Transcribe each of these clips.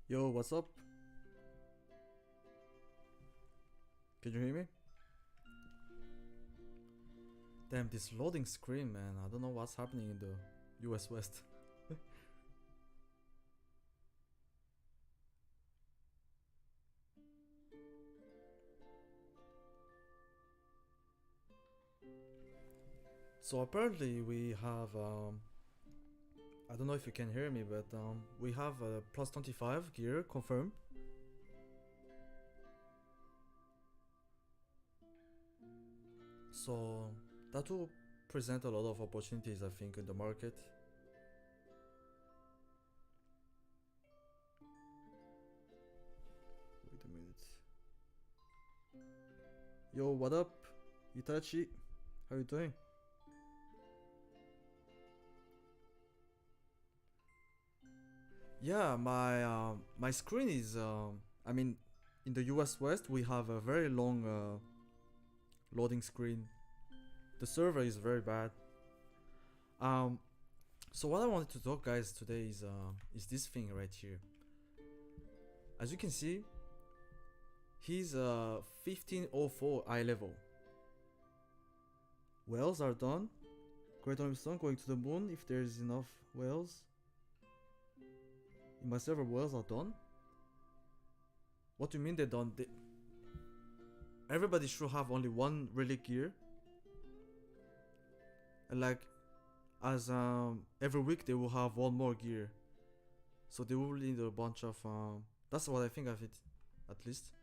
Yo, what's up? Can you hear me? Damn, this loading screen, man. I don't know what's happening in the US West. So apparently we have, I don't know if you can hear me, but we have a plus 25 gear confirmed. So that will present a lot of opportunities, I think, in the market. Wait a minute. Yo, what up? Itachi, how you doing? Yeah, my screen is, I mean, in the US West we have a very long loading screen. The server is very bad. So what I wanted to talk, guys, today is this thing right here. As you can see, he's 1504 eye level. Whales are done. Great Ormston going to the moon if there is enough whales. In my server, whales are done. What do you mean they're done? Everybody should have only one relic gear. And like, as every week they will have one more gear. So they will need a bunch of that's what I think of it, at least.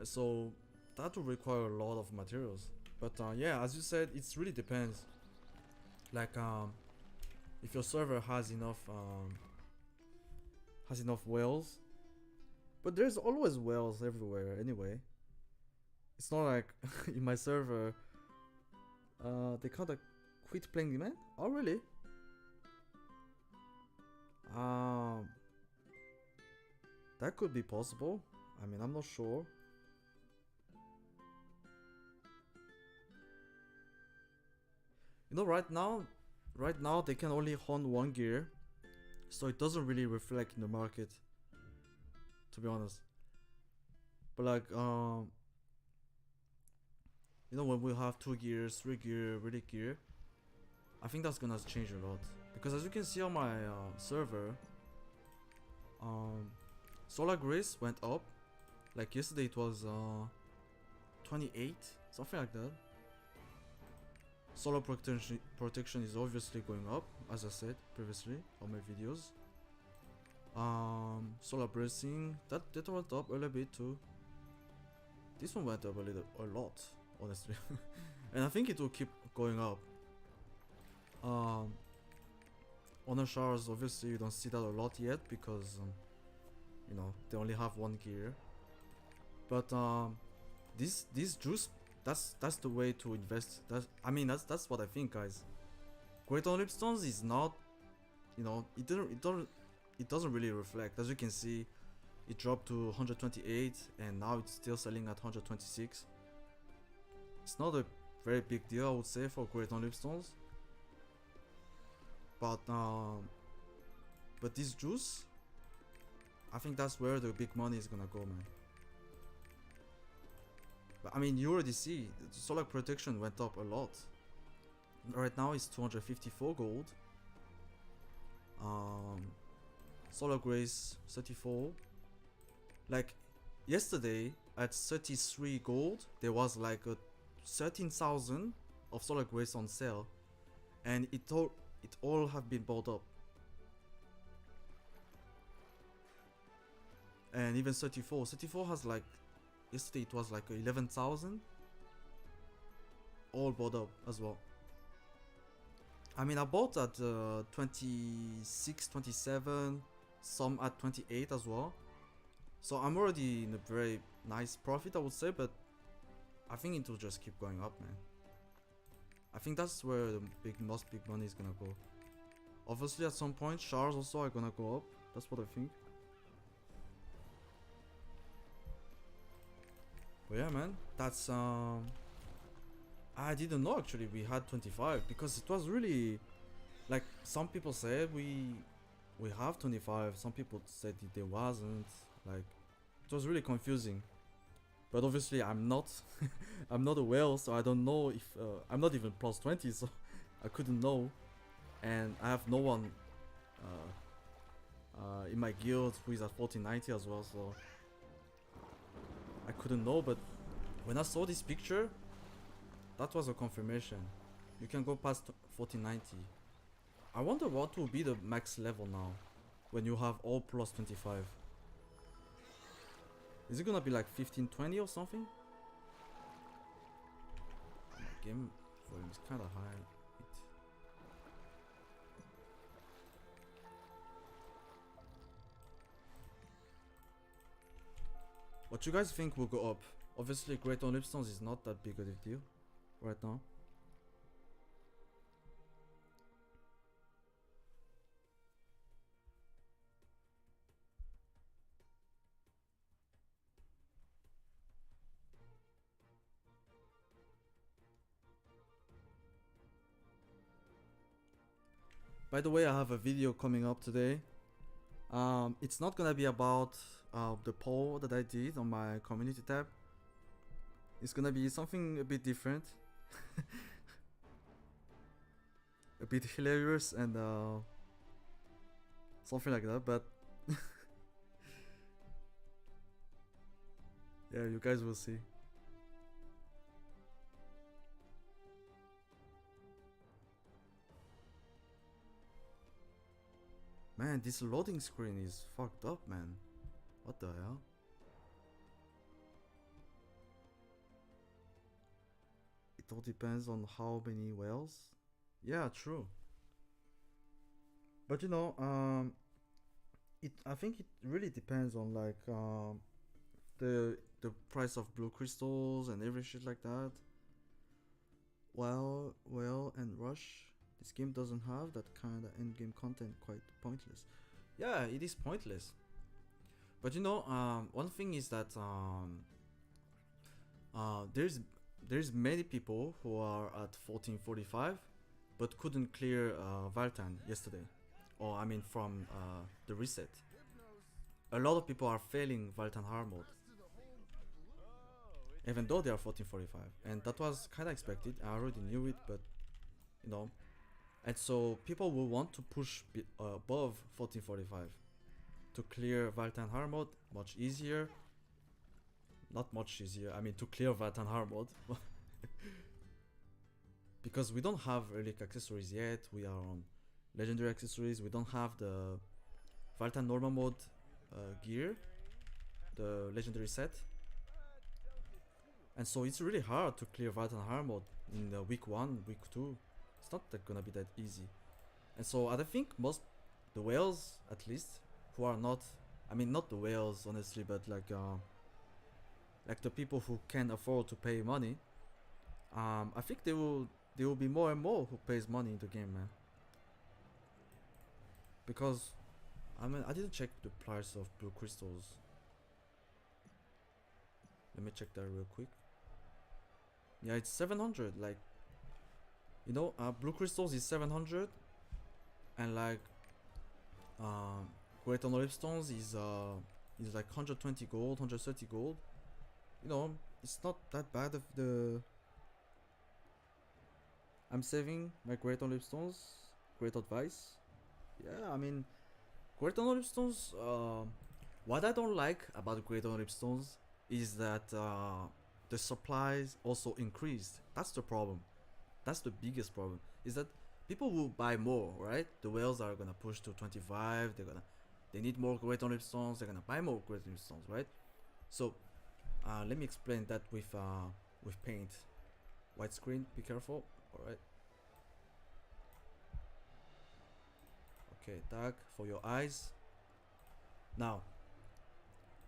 So that will require a lot of materials. But yeah, as you said, it really depends. Like if your server has enough whales. But there's always whales everywhere anyway. It's not like in my server they kinda quit playing the man? Oh really? That could be possible. I mean, I'm not sure. You know, right now they can only hone one gear, so it doesn't really reflect in the market, to be honest. But like, you know, when we have 2 gears, 3 gear, relic gear, I think that's gonna change a lot. Because as you can see on my server, solar grace went up. Like yesterday it was 28, something like that. Solar protection is obviously going up, as I said previously on my videos. Solar bracing, that went up a little bit too. This one went up a lot, honestly. And I think it will keep going up. Honor showers, obviously you don't see that a lot yet because you know, they only have 1 gear. But these juice that's the way to invest. That's what I think, guys. Great on Lipstones is not, it doesn't really reflect. As you can see, it dropped to 128 and now it's still selling at 126. It's not a very big deal, I would say, for Great on Lipstones. But this juice, I think that's where the big money is gonna go, man. But I mean, you already see the solar protection went up a lot. Right now it's 254 gold. Solar Grace 34. Like yesterday at 33 gold, there was like a 13,000 of Solar Grace on sale, and it all have been bought up. And even 34 has like, yesterday it was like 11,000, all bought up as well. I mean, I bought at 26, 27, some at 28 as well. So I'm already in a very nice profit, I would say, but I think it will just keep going up, man. I think that's where the most big money is gonna go. Obviously, at some point, shards also are gonna go up. That's what I think. But yeah, man, that's I didn't know actually we had 25, because it was really like, some people said we have 25, some people said there wasn't. Like, it was really confusing. But obviously I'm not I'm not a whale, so I don't know if I'm not even plus 20, so I couldn't know. And I have no one in my guild who is at 1490 as well, so I couldn't know. But when I saw this picture, that was a confirmation. You can go past 1490. I wonder what will be the max level now when you have all plus 25. Is it gonna be like 1520 or something? Game volume is kinda high. What you guys think will go up? Obviously, Great on Lipstones is not that big of a deal right now. By the way, I have a video coming up today. It's not gonna be about the poll that I did on my community tab. It's gonna be something a bit different. A bit hilarious and something like that, but yeah, you guys will see. Man, this loading screen is fucked up, man. What the hell? It all depends on how many whales. Yeah, true. But I think it really depends on like the price of blue crystals and every shit like that. Well, and rush. This game doesn't have that kind of end game content. Quite pointless. Yeah, it is pointless. But one thing is that there's many people who are at 1445 but couldn't clear Valtan yesterday, or I mean from the reset. A lot of people are failing Valtan hard mode, even though they are 1445, and that was kind of expected. I already knew it, but and so people will want to push above 1445 to clear Valtan hard mode much easier. Not much easier, I mean to clear Valtan hard mode. Because we don't have relic accessories yet, we are on legendary accessories, we don't have the Valtan normal mode gear, the legendary set. And so it's really hard to clear Valtan hard mode in week 1, week 2. It's not gonna be that easy. And so I think most, the whales at least, who are not, I mean not the whales honestly, but like the people who can afford to pay money, I think there will be more and more who pays money in the game, man. Because I mean, I didn't check the price of blue crystals. Let me check that real quick. Yeah, it's 700. Like, you know, blue crystals is 700, and like, great honor stones is like 120 gold, 130 gold. You know, it's not that bad of the. I'm saving my great honor stones. Great advice. Yeah, I mean, great honor stones. What I don't like about great honor stones is that the supplies also increased. That's the problem. That's the biggest problem. Is that people will buy more, right? The whales are gonna push to 25. They need more great honor stones. They're gonna buy more great honor stones, right? So let me explain that with paint. White screen. Be careful. All right. Okay, tag for your eyes. Now,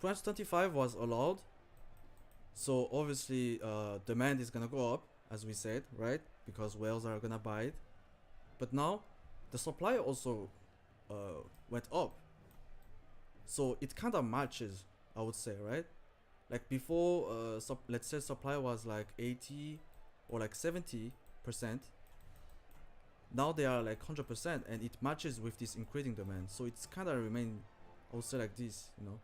2025 was allowed, so obviously demand is gonna go up, as we said, right? Because whales are gonna buy it. But now, the supply also went up, so it kind of matches, I would say, right? Like before, let's say supply was like 80 or like 70%. Now they are like 100%, and it matches with this increasing demand. So it's kind of remain, I would say, like this, you know.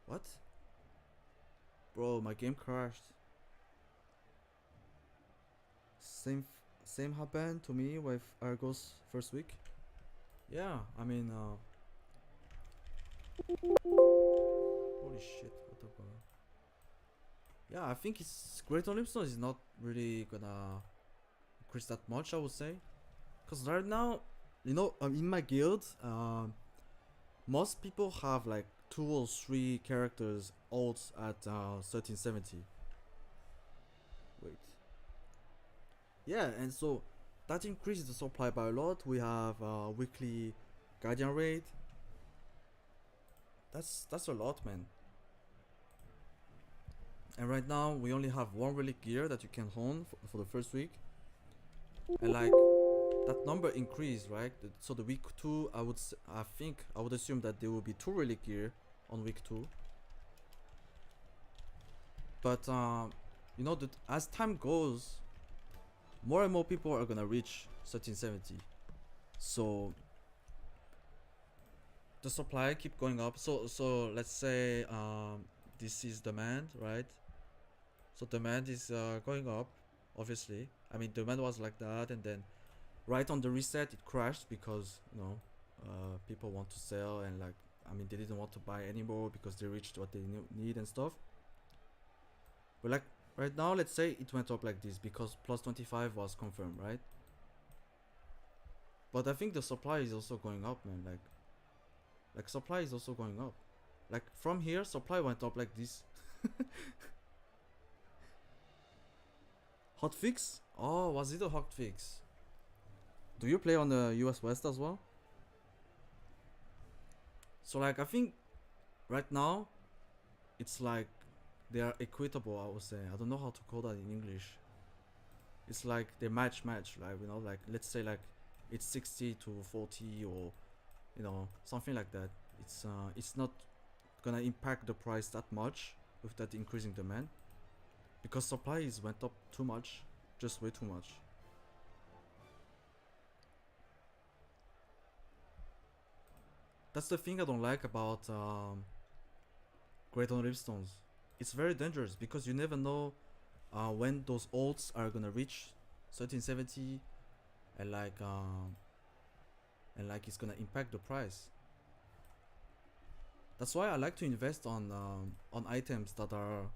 What? Bro, my game crashed. Same happened to me with Argos first week. Yeah, I mean, holy shit, what the fuck? Yeah, I think it's Great Olympus is not really gonna increase that much, I would say. Because right now, you know, in my guild, most people have like 2 or 3 characters ults at 1370. Wait. Yeah, and so that increases the supply by a lot. We have weekly guardian rate. That's a lot, man. And right now we only have 1 relic gear that you can hone for the first week, and like that number increased, right? So the week 2, I think I would assume that there will be 2 relic gear on week 2. But you know that as time goes, more and more people are gonna reach 1370. So the supply keep going up. So let's say this is demand, right? So demand is going up, obviously. I mean, demand was like that, and then right on the reset it crashed because, you know, people want to sell, and like, I mean, they didn't want to buy anymore because they reached what they need and stuff. But like right now, let's say it went up like this because plus 25 was confirmed, right? But I think the supply is also going up, man. Like supply is also going up. Like from here, supply went up like this. Hotfix? Oh, was it a hotfix? Do you play on the US West as well? So like, I think right now it's like they are equitable, I would say. I don't know how to call that in English. It's like they match, like, you know, like let's say like it's 60 to 40, or you know, something like that. It's not gonna impact the price that much with that increasing demand, because supply is went up too much, just way too much. That's the thing I don't like about Great on Ripstones. It's very dangerous because you never know when those alts are gonna reach 1370, and like it's gonna impact the price. That's why I like to invest on items that are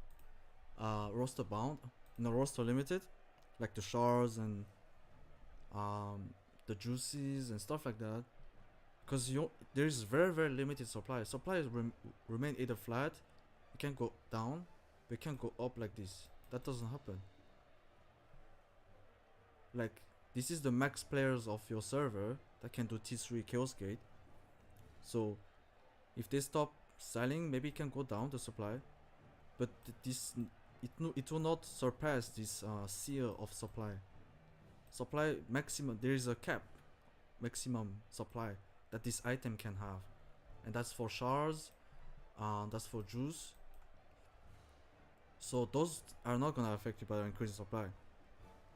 roster bound, you know, roster limited, like the shards and the juices and stuff like that. Because there's very limited supply. Supply remain either flat, it can go down, but it can go up like this. That doesn't happen. Like, this is the max players of your server that can do T3 Chaos Gate. So if they stop selling, maybe it can go down the supply, but this it will not surpass this seal of supply. Supply maximum, there is a cap, maximum supply that this item can have, and that's for shards, that's for juice. So those are not gonna affect you by the increasing supply.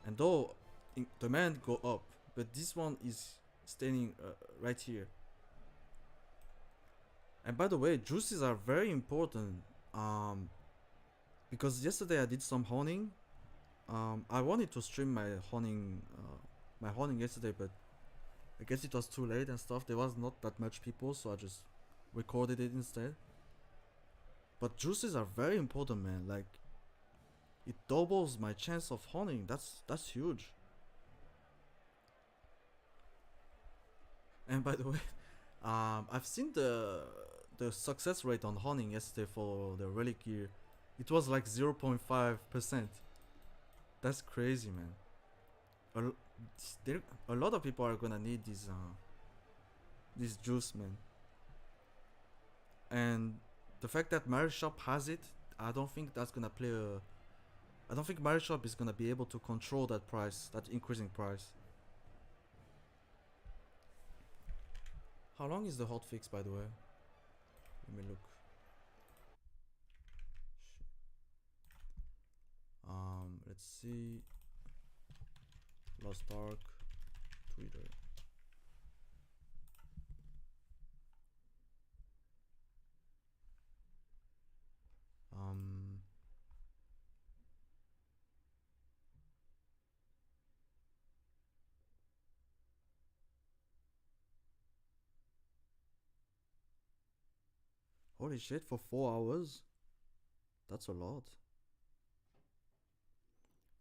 And though demand go up, but this one is staying right here. And by the way, juices are very important, because yesterday I did some honing. I wanted to stream my honing yesterday, but I guess it was too late and stuff. There was not that much people, so I just recorded it instead. But juices are very important, man. Like, it doubles my chance of honing. That's huge. And by the way, I've seen the success rate on honing yesterday for the relic gear. It was like 0.5%. That's crazy, man. A lot of people are gonna need this juice, man. And the fact that Mario Shop has it, I don't think that's gonna play a. I don't think Mario Shop is gonna be able to control that price, that increasing price. How long is the hotfix, by the way? Let me look. Let's see. LOSTARK, Twitter. Um, Holy shit, for 4 hours? That's a lot.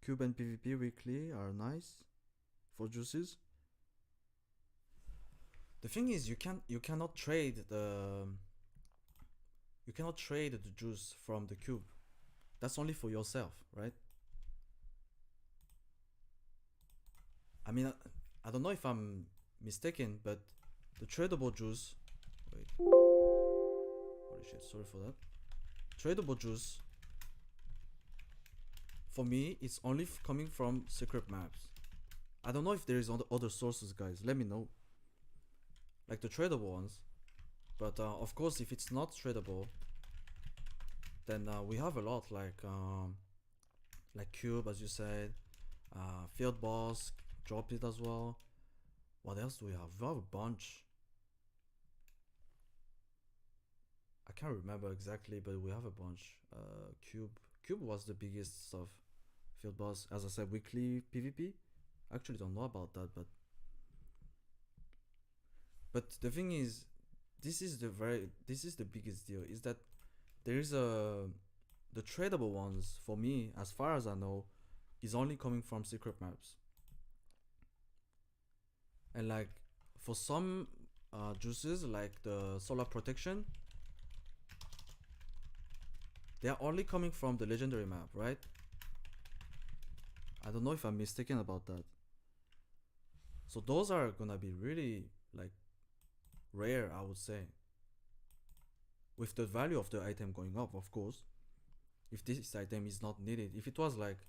Cube and PvP weekly are nice for juices. The thing is, you cannot trade the juice from the cube. That's only for yourself, right? I mean, I don't know if I'm mistaken, but the tradable juice. Wait. Holy shit! Sorry for that. Tradable juice. For me, it's only coming from secret maps. I don't know if there is other sources, guys. Let me know. Like the tradable ones. But of course, if it's not tradable, then we have a lot like cube, as you said, field boss, drop it as well. What else do we have? We have a bunch. I can't remember exactly, but we have a bunch. Cube was the biggest stuff. Field boss, as I said, weekly PvP. I actually don't know about that, but the thing is, this is the biggest deal. Is that there is the tradable ones for me, as far as I know, is only coming from secret maps. And like for some juices, like the solar protection, they are only coming from the legendary map, right? I don't know if I'm mistaken about that. So those are gonna be really like rare, I would say. With the value of the item going up, of course. If this item is not needed, if it was like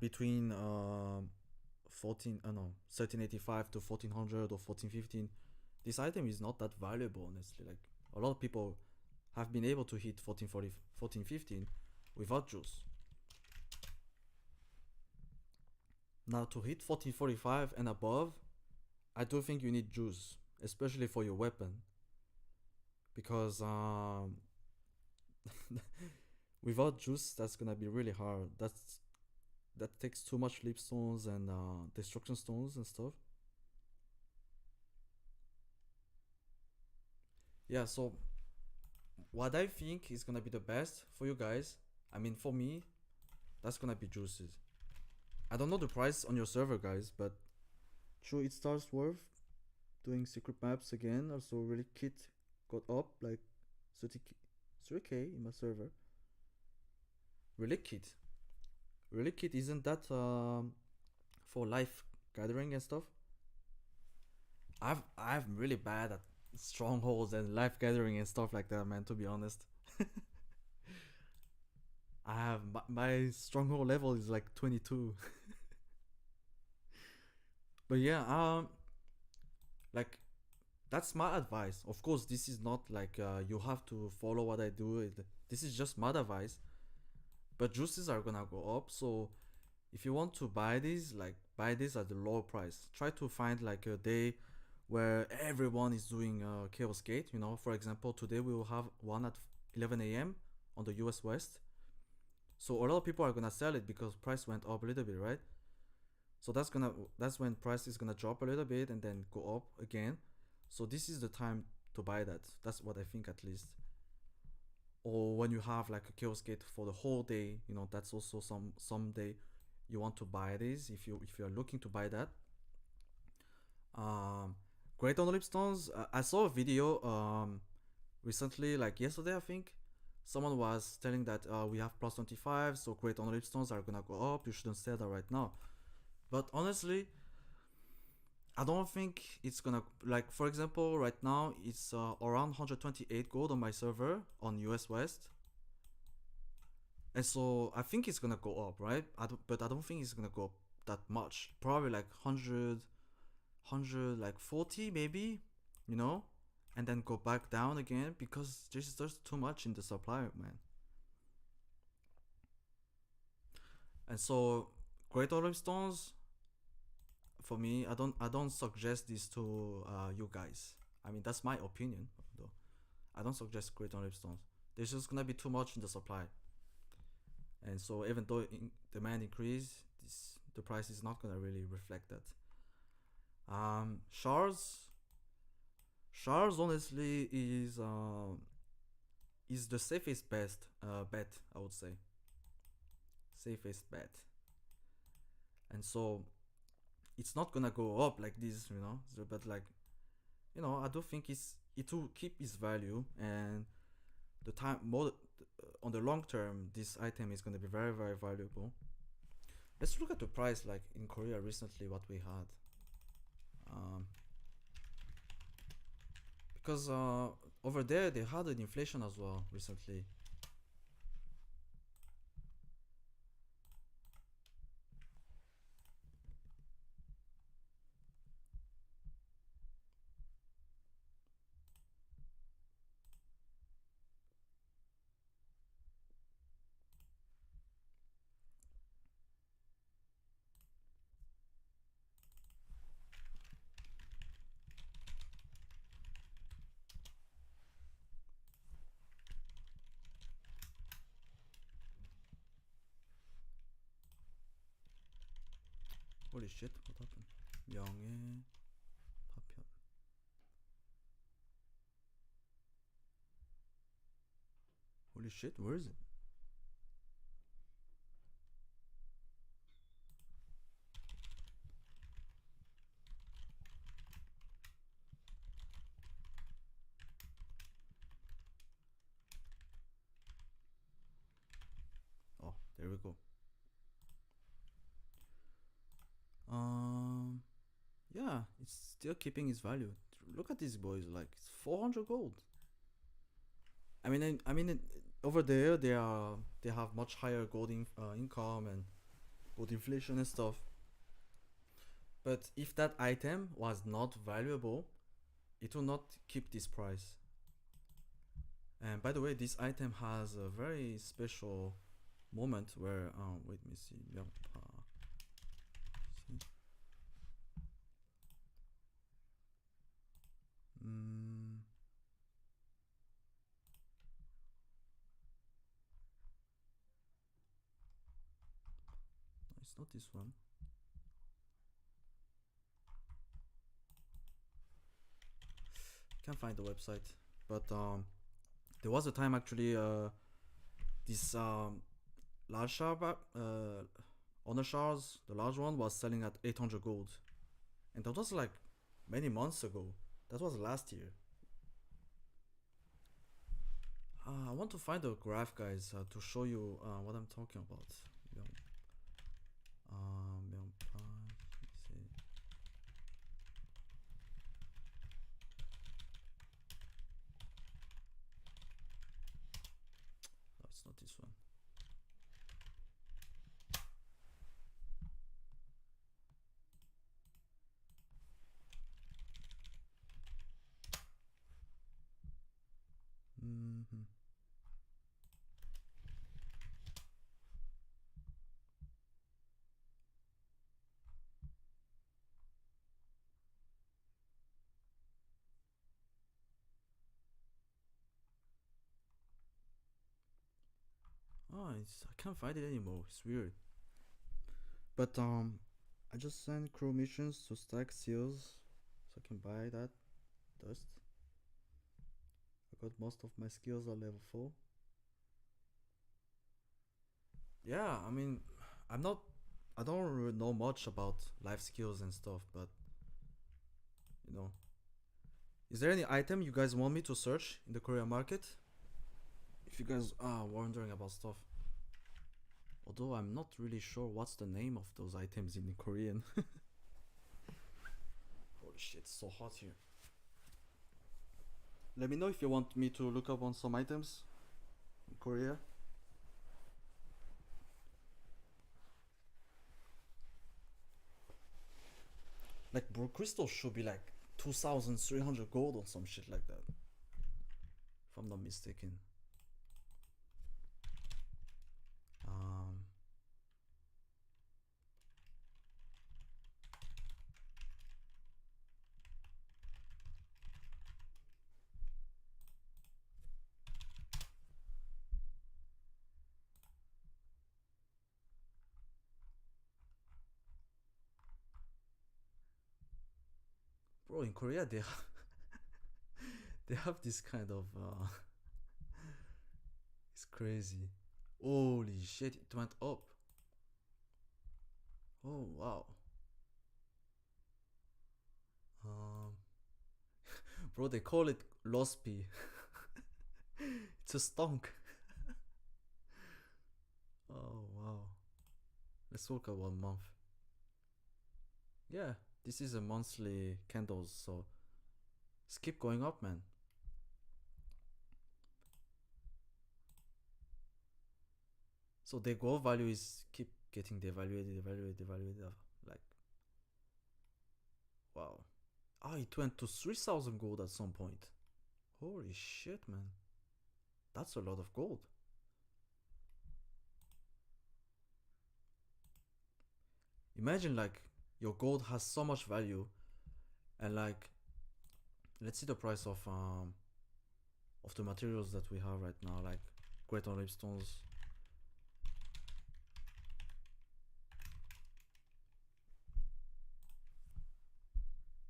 between 1385 to 1400 or 1415, this item is not that valuable, honestly. Like a lot of people have been able to hit 1440, 1415 without juice. Now to hit 1445 and above, I do think you need juice, especially for your weapon, because without juice, that's gonna be really hard. That takes too much leap stones and destruction stones and stuff. Yeah, so what I think is gonna be the best for you guys, I mean for me, that's gonna be juices. I don't know the price on your server, guys, but sure, it starts worth doing secret maps again. Also, relic kit got up like 30k in my server. Relic kit. Relic kit, isn't that for life gathering and stuff? I'm really bad at strongholds and life gathering and stuff like that, man. To be honest, I have my stronghold level is like 22. But yeah, like that's my advice. Of course, this is not like you have to follow what I do. This is just my advice. But juices are gonna go up, so if you want to buy these, like buy this at the low price. Try to find like a day where everyone is doing Chaos Gate. You know, for example, today we will have one at 11 a.m. on the US West. So a lot of people are gonna sell it because price went up a little bit, right? So that's when price is gonna drop a little bit and then go up again. So this is the time to buy that. That's what I think at least. Or when you have like a Chaos Gate for the whole day, you know, that's also some day you want to buy this if you're looking to buy that. Um, Great on Lipstones. I saw a video recently, like yesterday, I think. Someone was telling that we have plus 25, so Great on Lipstones are gonna go up. You shouldn't sell that right now. But honestly, I don't think it's gonna, like, for example, right now it's around 128 gold on my server on US West, and so I think it's gonna go up, right? But I don't think it's gonna go up that much. Probably like 100, like 40 maybe, you know, and then go back down again because there's just too much in the supply, man. And so Great Olive Stones, for me, I don't suggest this to you guys. I mean, that's my opinion, though. I don't suggest Great Olive Stones. There's just gonna be too much in the supply, and so even though demand increase, the price is not gonna really reflect that. Shards, shards honestly is the safest best bet, I would say. Safest bet, and so it's not gonna go up like this, you know. So, but like, you know, I do think it will keep its value, and the time more on the long term, this item is gonna be very very valuable. Let's look at the price like in Korea recently, what we had. Um, because over there they had an inflation as well recently. Holy shit, what happened? 명예 파편. Holy shit, where is it? Oh, there we go. Um, yeah, it's still keeping its value. Look at these boys, like it's 400 gold. Over there they have much higher income and gold inflation and stuff. But if that item was not valuable, it will not keep this price. And by the way, this item has a very special moment where wait, let me see. Mm, it's not this one. Can't find the website, but there was a time actually. This large shard, honor shards, the large one was selling at 800 gold, and that was like many months ago. That was last year. I want to find a graph, guys, to show you what I'm talking about. Oh, I can't find it anymore. It's weird. But I just sent crew missions to stack seals, so I can buy that dust. I got most of my skills at level 4. Yeah, I mean, I'm not. I don't really know much about life skills and stuff, but you know, is there any item you guys want me to search in the Korean market? If you guys are wondering about stuff. Although I'm not really sure what's the name of those items in Korean. Holy shit, it's so hot here. Let me know if you want me to look up on some items in Korea. Like, bro, crystal should be like 2,300 gold or some shit like that. If I'm not mistaken. Um, bro, in Korea they have this kind of it's crazy. Holy shit, it went up. Oh wow. Um, bro, they call it LOSTARK. It's a stonk. Oh wow. Let's look at 1 month. Yeah, this is a monthly candles, so it's keep going up, man. So the gold value is keep getting devaluated. Like, wow. Ah, it went to 3,000 gold at some point. Holy shit, man. That's a lot of gold. Imagine like your gold has so much value, and like, let's see the price of the materials that we have right now, like great on stones.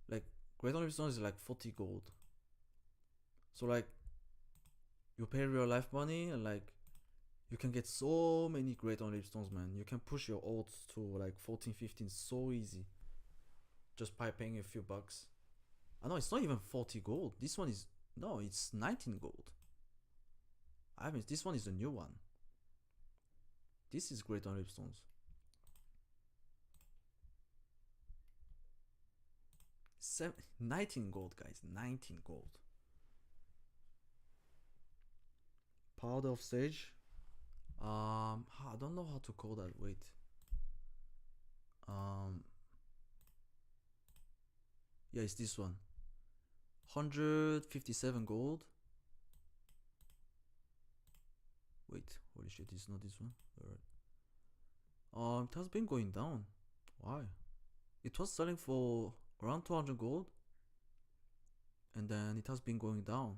Like great on stones is like 40 gold. So like you pay real life money and like you can get so many great on stones, man. You can push your odds to like 14, 15 so easy. Just by paying a few bucks. I know it's not even 40 gold. This one is no, it's 19 gold. I mean, this one is the new one. This is great on stones. 19 gold, guys. 19 gold. Powder of sage. I don't know how to call that. Wait. Um, yeah, it's this one. 157 gold. Wait, holy shit, it's not this one. Alright. It has been going down. Why? It was selling for around 200 gold, and then it has been going down.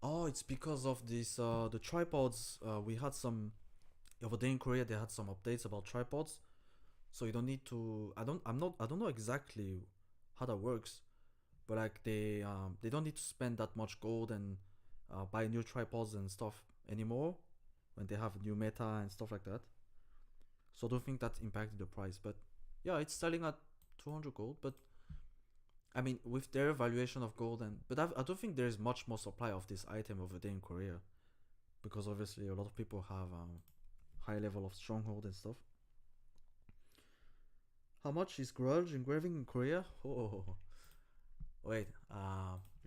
Oh, it's because of this. The tripods. We had some over there in Korea. They had some updates about tripods, so you don't need to. I don't. I'm not. I don't know exactly how that works, but like they don't need to spend that much gold and buy new tripods and stuff anymore when they have new meta and stuff like that. So I don't think that impacted the price, but yeah, it's selling at 200 gold. But I mean, with their valuation of gold, but I don't think there's much more supply of this item over there in Korea, because obviously a lot of people have high level of stronghold and stuff. How much is grudge engraving in Korea? Oh, wait.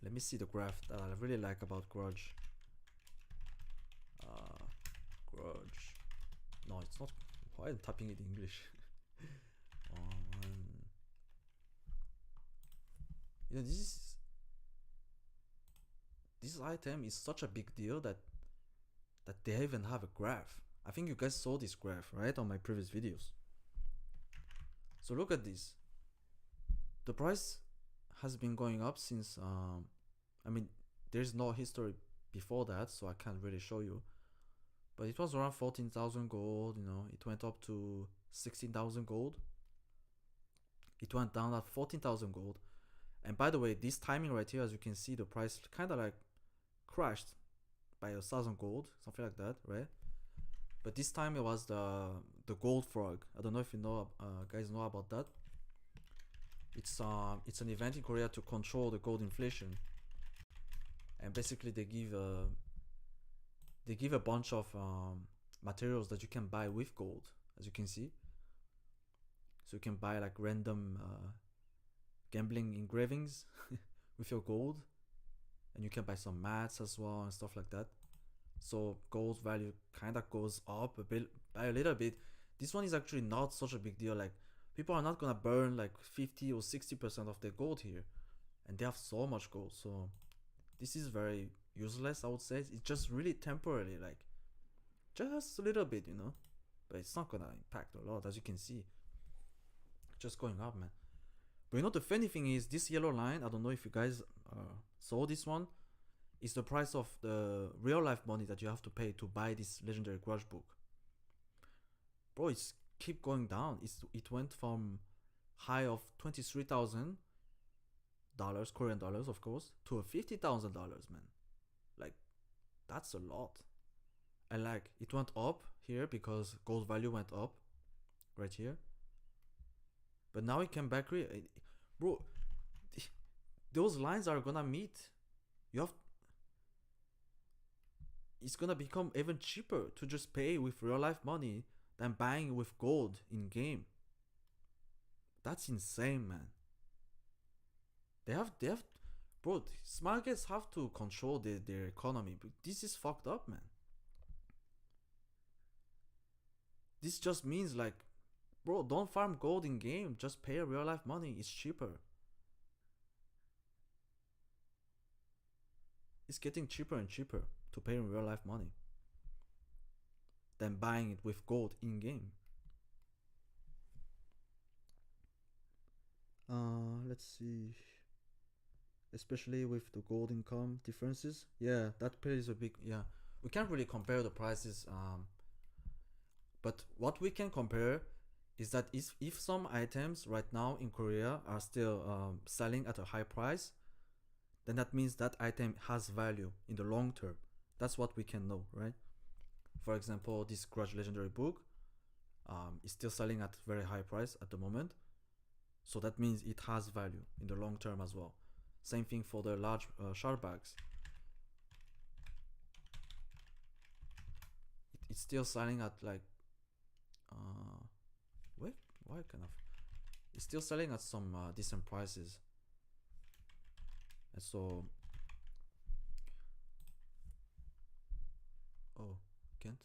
Let me see the graph that I really like about grudge. Grudge. No, it's not. Why am I typing it in English? You know, this this item is such a big deal that they even have a graph. I think you guys saw this graph, right, on my previous videos. So look at this. The price has been going up since I mean, there's no history before that, so I can't really show you. But it was around 14,000 gold, you know, it went up to 16,000 gold. It went down at 14,000 gold. And by the way, this timing right here, as you can see, the price kind of like crashed by 1,000 gold, something like that, right? But this time it was the gold frog. I don't know if you know, guys know about that. It's an event in Korea to control the gold inflation, and basically they give a bunch of materials that you can buy with gold, as you can see. So you can buy like random gambling engravings with your gold, and you can buy some mats as well and stuff like that. So gold value kind of goes up a bit, by a little bit. This one is actually not such a big deal. Like, people are not gonna burn like 50 or 60% of their gold here, and they have so much gold. So this is very useless, I would say. It's just really temporary, like just a little bit, you know, but it's not gonna impact a lot, as you can see. Just going up, man. But you know, the funny thing is, this yellow line, I don't know if you guys saw this one, is the price of the real life money that you have to pay to buy this legendary grudge book. Bro, it's keep going down. It went from high of $23,000, Korean dollars, of course, to $50,000, man. Like, that's a lot. And like, it went up here because gold value went up right here. But now it came back here. Bro, those lines are gonna meet. It's gonna become even cheaper to just pay with real life money than buying with gold in game. That's insane, man. They have, bro. Smart guys have to control their economy. But this is fucked up, man. This just means like, bro, don't farm gold in game. Just pay real life money. It's cheaper. It's getting cheaper and cheaper to pay in real life money than buying it with gold in game. Let's see. Especially with the gold income differences. Yeah, that plays a big, yeah. We can't really compare the prices. But what we can compare is that if some items right now in Korea are still selling at a high price, then that means that item has value in the long term. That's what we can know, right? For example, this Grudge Legendary book is still selling at very high price at the moment. So that means it has value in the long term as well. Same thing for the large shard bags. It's still selling at like wait, why kind of? It's still selling at some decent prices. And so, oh, can't.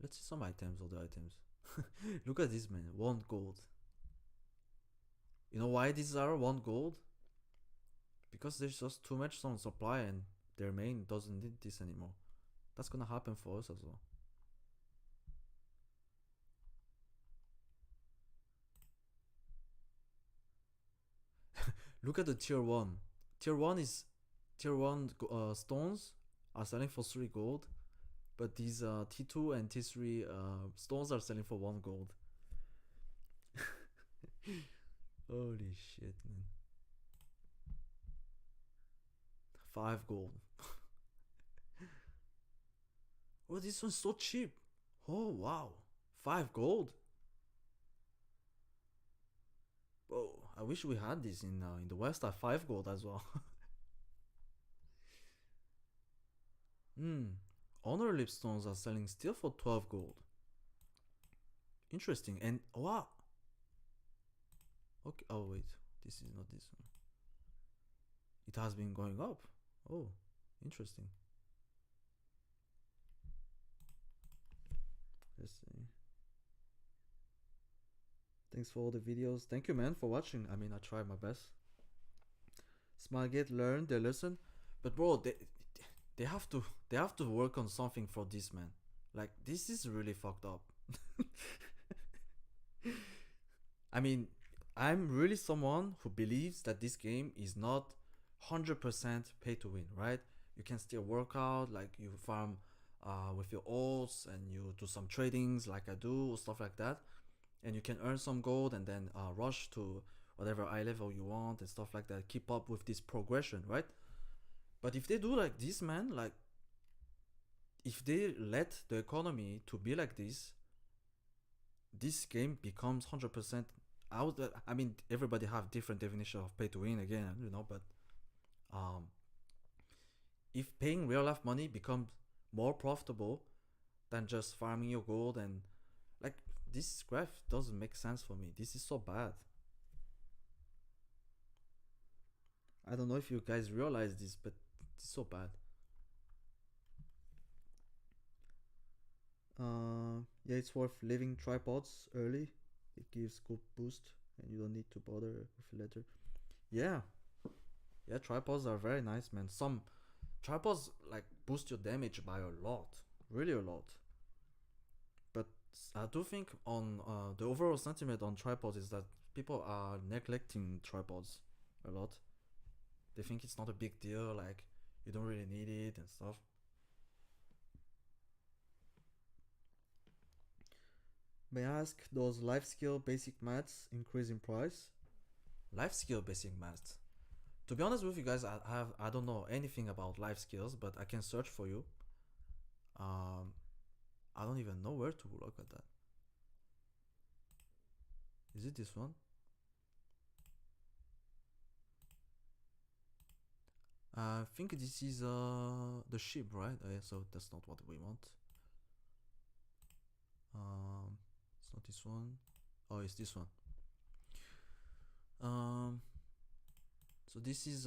Let's see some items, other items. Look at this, man. 1 gold. You know why these are 1 gold? Because there's just too much on supply and their main doesn't need this anymore. That's gonna happen for us as well. Look at the tier 1. Tier 1 stones are selling for 3 gold, but these T2 and T3 stones are selling for 1 gold. Holy shit, man. 5 gold. Oh, this one's so cheap. Oh, wow. 5 gold. Whoa, I wish we had this in the West at 5 gold as well. Honor lipstones are selling still for 12 gold. Interesting. And wow. Okay, oh wait, this is not this one. It has been going up. Oh, interesting. Let's see. Thanks for all the videos. Thank you, man, for watching. I mean, I tried my best. Smartgate learned their lesson, but bro, they have to they have to work on something for this, man. Like this is really fucked up. I mean, I'm really someone who believes that this game is not 100% pay to win, right? You can still work out, like you farm with your oats and you do some tradings like I do, stuff like that. And you can earn some gold and then rush to whatever eye level you want and stuff like that. Keep up with this progression, right? But if they do like this, man, like if they let the economy to be like this game becomes 100% out. I mean, everybody have different definition of pay to win again, but um, if paying real life money becomes more profitable than just farming your gold, and like this graph doesn't make sense for me. This is so bad. I don't know if you guys realize this, but it's so bad. Yeah, it's worth leaving tripods early. It gives good boost, and you don't need to bother with it later. Yeah, yeah, tripods are very nice, man. Some tripods like boost your damage by a lot, really a lot. But I do think on the overall sentiment on tripods is that people are neglecting tripods a lot. They think it's not a big deal, like you don't really need it and stuff. May I ask, does life skill basic maths increase in price? Life skill basic maths. To be honest with you guys, I don't know anything about life skills, but I can search for you. Um, I don't even know where to look at that. Is it this one? I think this is the ship, right? So that's not what we want. It's not this one. Oh, it's this one. Um, so this is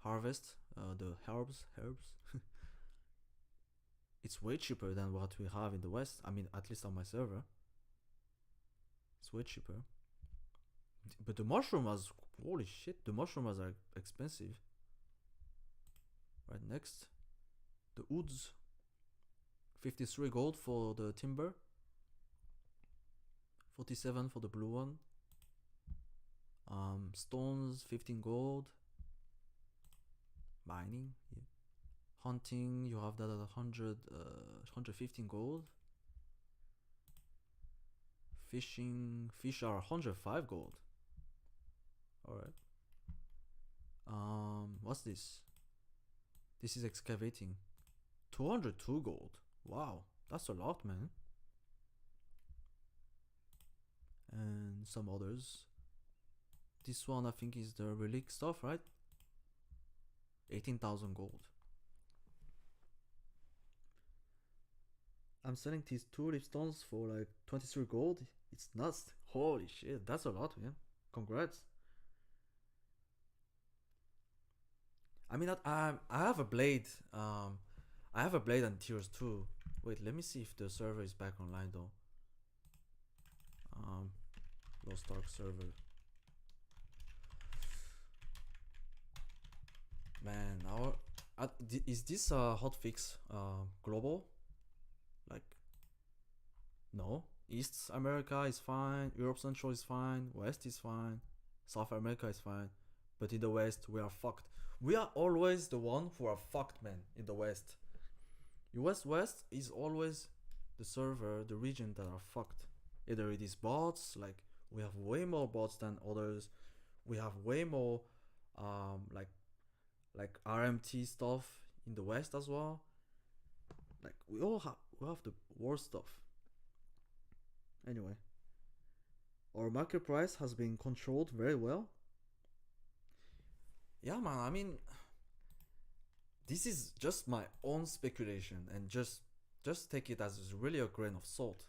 harvest the herbs. It's way cheaper than what we have in the West. I mean, at least on my server, it's way cheaper. But the mushrooms, holy shit, the mushrooms are expensive. Right, next, the woods, 53 gold for the timber, 47 for the blue one. Stones, 15 gold. Mining, yeah. Hunting, you have that at 115 gold. Fishing, fish are 105 gold. Alright. What's this? This is excavating. 202 gold. Wow, that's a lot, man. And some others. This one I think is the relic stuff, right? 18,000 gold. I'm selling these tulip stones for like 23 gold. It's nuts. Holy shit, that's a lot, man. Congrats. I mean, I have a blade. I have a blade on tiers 2. Wait, let me see if the server is back online though. LOSTARK server. Man, is this hotfix global? Like, no. East America is fine. Europe Central is fine. West is fine. South America is fine. But in the West, we are fucked. We are always the one who are fucked, man. In the West, US West is always the server, the region that are fucked. Either it is bots, like we have way more bots than others. We have way more like RMT stuff in the West as well. Like we have the worst stuff. Anyway, our market price has been controlled very well. Yeah, man. I mean, this is just my own speculation, and just take it as really a grain of salt.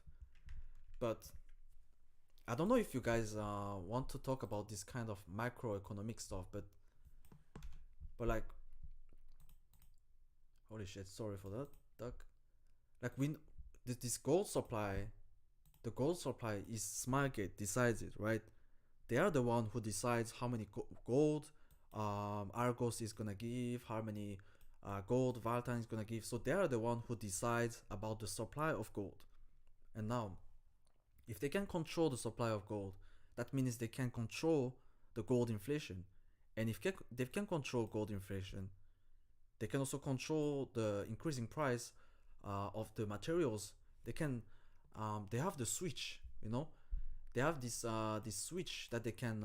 But I don't know if you guys want to talk about this kind of microeconomic stuff, but like, holy shit, sorry for that, duck. Like this gold supply, the gold supply is Smartgate decides it, right? They are the one who decides how many gold, Argos is gonna give, how many gold Valtan is gonna give. So they are the one who decides about the supply of gold. And now, if they can control the supply of gold, that means they can control the gold inflation. And if they can control gold inflation, they can also control the increasing price of the materials. They can, they have the switch, you know. They have this switch that they can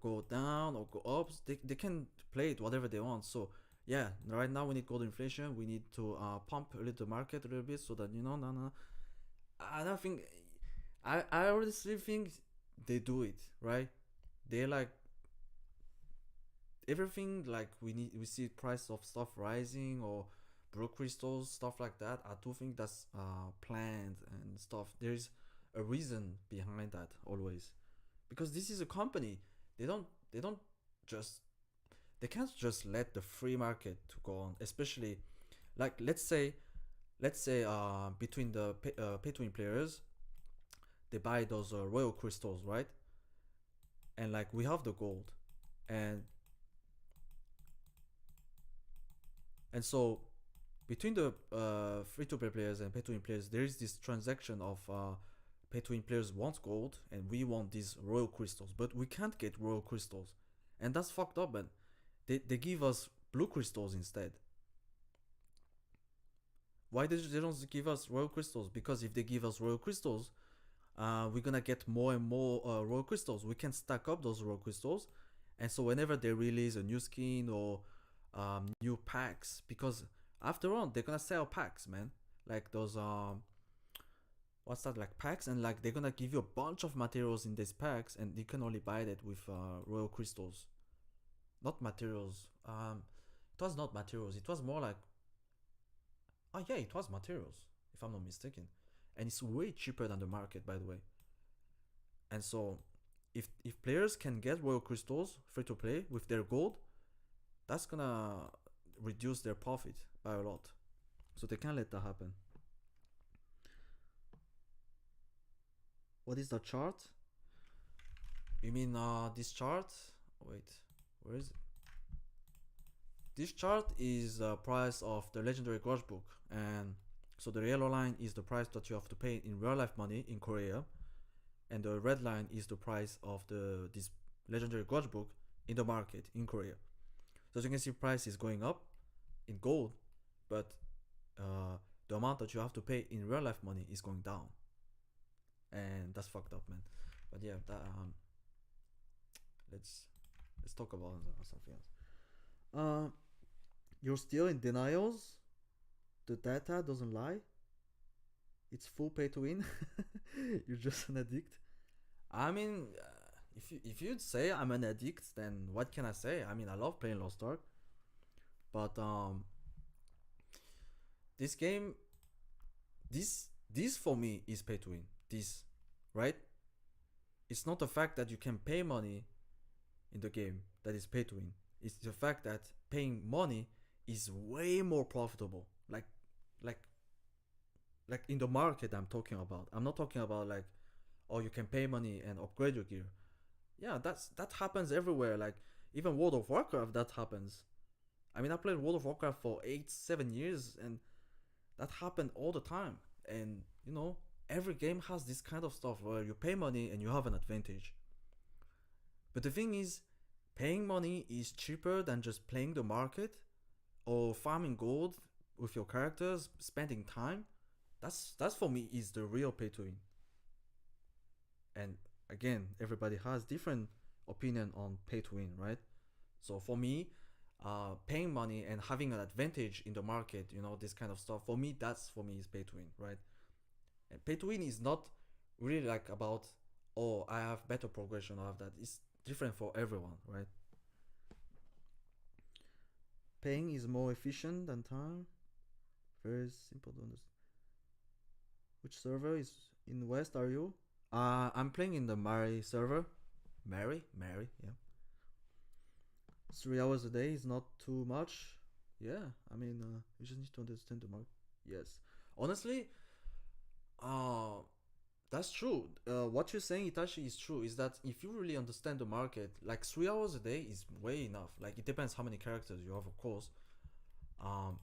go down or go up. They can play it whatever they want. So yeah, right now we need gold inflation. We need to pump a little the market a little bit so that no. I don't think. I honestly think they do it right. They like everything like we see price of stuff rising or broke crystals stuff like that. I do think that's planned and stuff. There's a reason behind that always, because this is a company. They don't just they can't just let the free market to go on, especially like let's say between the pay to win players, they buy those royal crystals, right? And like we have the gold, and so between the free to play players and pay to win players, there is this transaction of pay to win players want gold and we want these royal crystals, but we can't get royal crystals, and that's fucked up. Man, they give us blue crystals instead. Why they don't give us royal crystals? Because if they give us royal crystals, we're gonna get more and more royal crystals. We can stack up those royal crystals, and so whenever they release a new skin or new packs, because after all they're gonna sell packs, man. Like those what's that, like packs, and like they're gonna give you a bunch of materials in these packs, and you can only buy that with royal crystals, not materials. It was not materials. It was more like, oh yeah, it was materials, if I'm not mistaken, and it's way cheaper than the market, by the way. And so, if players can get royal crystals free to play with their gold, that's gonna reduce their profit by a lot. So they can't let that happen. What is the chart? You mean this chart? Wait, where is it? This chart is the price of the legendary grudge book, and so the yellow line is the price that you have to pay in real life money in Korea, and the red line is the price of this legendary grudge book in the market in Korea. So as you can see, price is going up in gold, but the amount that you have to pay in real life money is going down, and that's fucked up, man. But yeah, that let's talk about something else. You're still in denials. The data doesn't lie. It's full pay to win. You're just an addict. I mean, if you'd say I'm an addict, then what can I say? I mean, I love playing LOSTARK, but this game, this for me is pay to win. This, right? It's not the fact that you can pay money in the game that is pay to win. It's the fact that paying money is way more profitable. Like like in the market I'm talking about. I'm not talking about like, oh, you can pay money and upgrade your gear. Yeah, that happens everywhere. Like even World of Warcraft, that happens. I mean, I played World of Warcraft for 8-7 years, and that happened all the time. And every game has this kind of stuff where you pay money and you have an advantage. But the thing is, paying money is cheaper than just playing the market or farming gold with your characters, spending time. That's for me is the real pay to win. And again, everybody has different opinion on pay to win, right? So for me, paying money and having an advantage in the market, this kind of stuff, for me, is pay to win, right? And pay to win is not really like about, oh, I have better progression, I have that. It's different for everyone, right? Paying is more efficient than time. Very simple to understand. Which server is in West are you? I'm playing in the Mari server. Mary, yeah. 3 hours a day is not too much. Yeah, I mean, you just need to understand the market. Yes, honestly, That's true. What you're saying, Itachi, is true. Is that if you really understand the market, like 3 hours a day is way enough. Like it depends how many characters you have, of course. Um,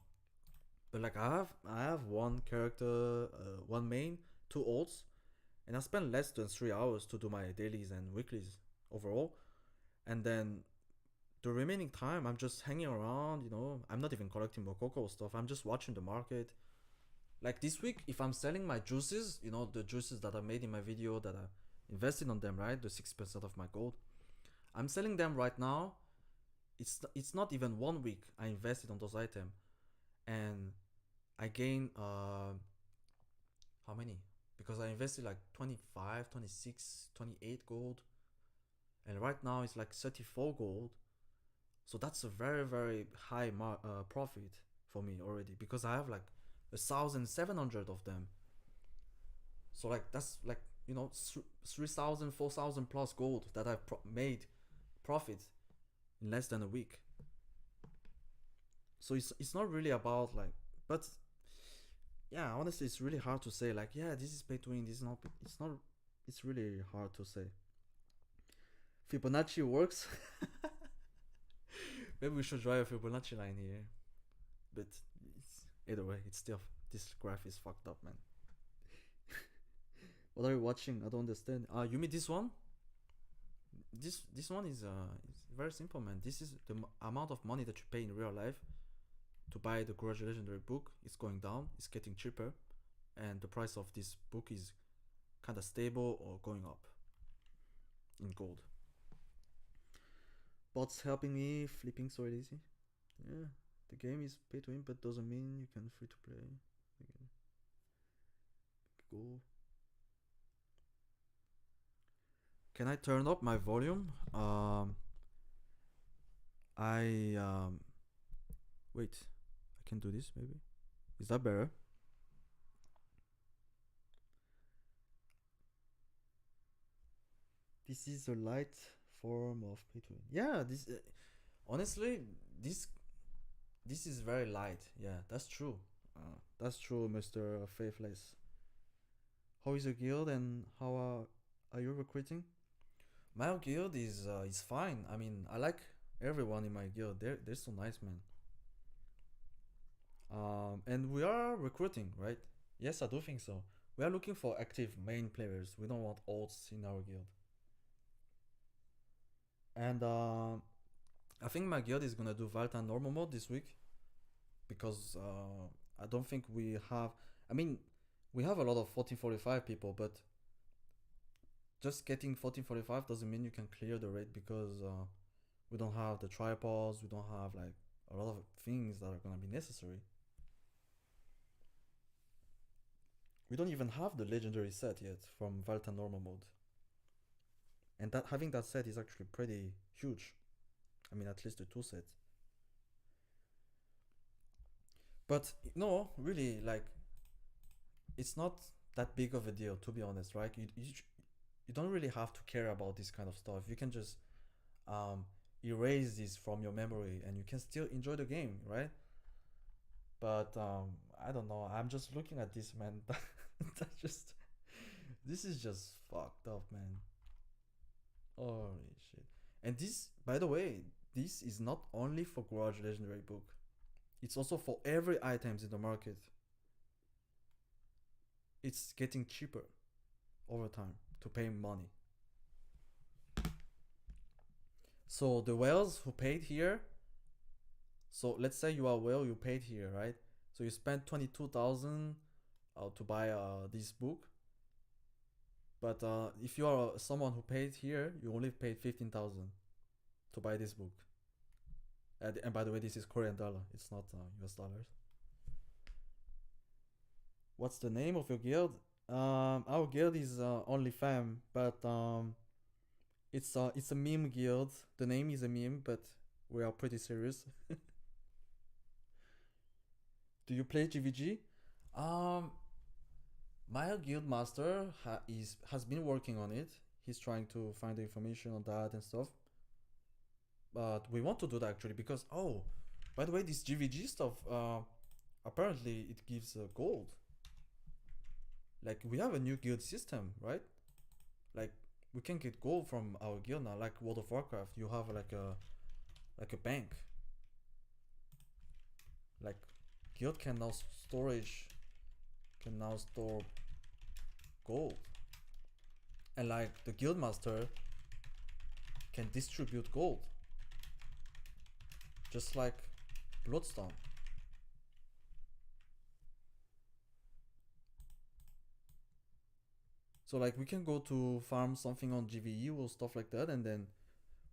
but like I have one character, one main, two ults, and I spend less than 3 hours to do my dailies and weeklies overall. And then the remaining time, I'm just hanging around. I'm not even collecting Mokoko stuff. I'm just watching the market. Like this week, if I'm selling my juices, the juices that I made in my video that I invested on them, right? The 6% of my gold. I'm selling them right now. It's not even 1 week I invested on those items, and I gain how many? Because I invested like 25, 26, 28 gold, and right now it's like 34 gold. So that's a very very high profit for me already because I have like 1,700 of them. So like that's like 3,000, 4,000 plus gold that I made profit in less than a week. So it's not really about like, but yeah, honestly, it's really hard to say like, yeah, this is pay to win. This is not. It's not. It's really hard to say. Fibonacci works. Maybe we should try a Fibonacci line here, but either way, it's still this graph is fucked up, man. What are you watching? I don't understand. You mean this one? This one is very simple, man. This is the amount of money that you pay in real life to buy the Grudge Legendary book. It's going down. It's getting cheaper, and the price of this book is kind of stable or going up in gold. Bots helping me flipping so easy. Yeah, the game is pay to win, but doesn't mean you can free to play. Go. Can I turn up my volume? I wait. I can do this maybe. Is that better? This is a light form of pay to win. Yeah, this honestly this is very light. Yeah, that's true. That's true, Mr. Faithless. How is your guild and how are you recruiting? My guild is fine. I mean, I like everyone in my guild. They're so nice, man. And we are recruiting, right? Yes, I do think so. We are looking for active main players. We don't want alts in our guild. And I think my guild is gonna do Valtan normal mode this week because I don't think we have. I mean, we have a lot of 1445 people, but just getting 1445 doesn't mean you can clear the raid because we don't have the tripods. We don't have like a lot of things that are gonna be necessary. We don't even have the legendary set yet from Valtan normal mode, and that having that set is actually pretty huge. I mean, at least the two sets. But no, really, like it's not that big of a deal to be honest, right? You don't really have to care about this kind of stuff. You can just um, erase this from your memory, and you can still enjoy the game, right? But I don't know. I'm just looking at this, man. that just this is just fucked up, man. Holy shit! And this, by the way, this is not only for Garage Legendary Book. It's also for every items in the market. It's getting cheaper over time to pay money. So the whales who paid here, so let's say you are a whale, you paid here, right? So you spent 22,000 to buy this book. But if you are someone who paid here, you only paid 15,000 to buy this book. And by the way, this is Korean dollar. It's not US dollars. What's the name of your guild? Our guild is only fam, but it's a meme guild. The name is a meme, but we are pretty serious. Do you play GVG? Um, my guild master has been working on it. He's trying to find the information on that and stuff. But we want to do that actually because by the way, this GVG stuff apparently it gives gold. Like we have a new guild system, right? Like we can get gold from our guild now. Like World of Warcraft, you have like a bank. Like guild can now storage can now store gold, and like the guild master can distribute gold, just like Bloodstone. So like we can go to farm something on GVE or stuff like that, and then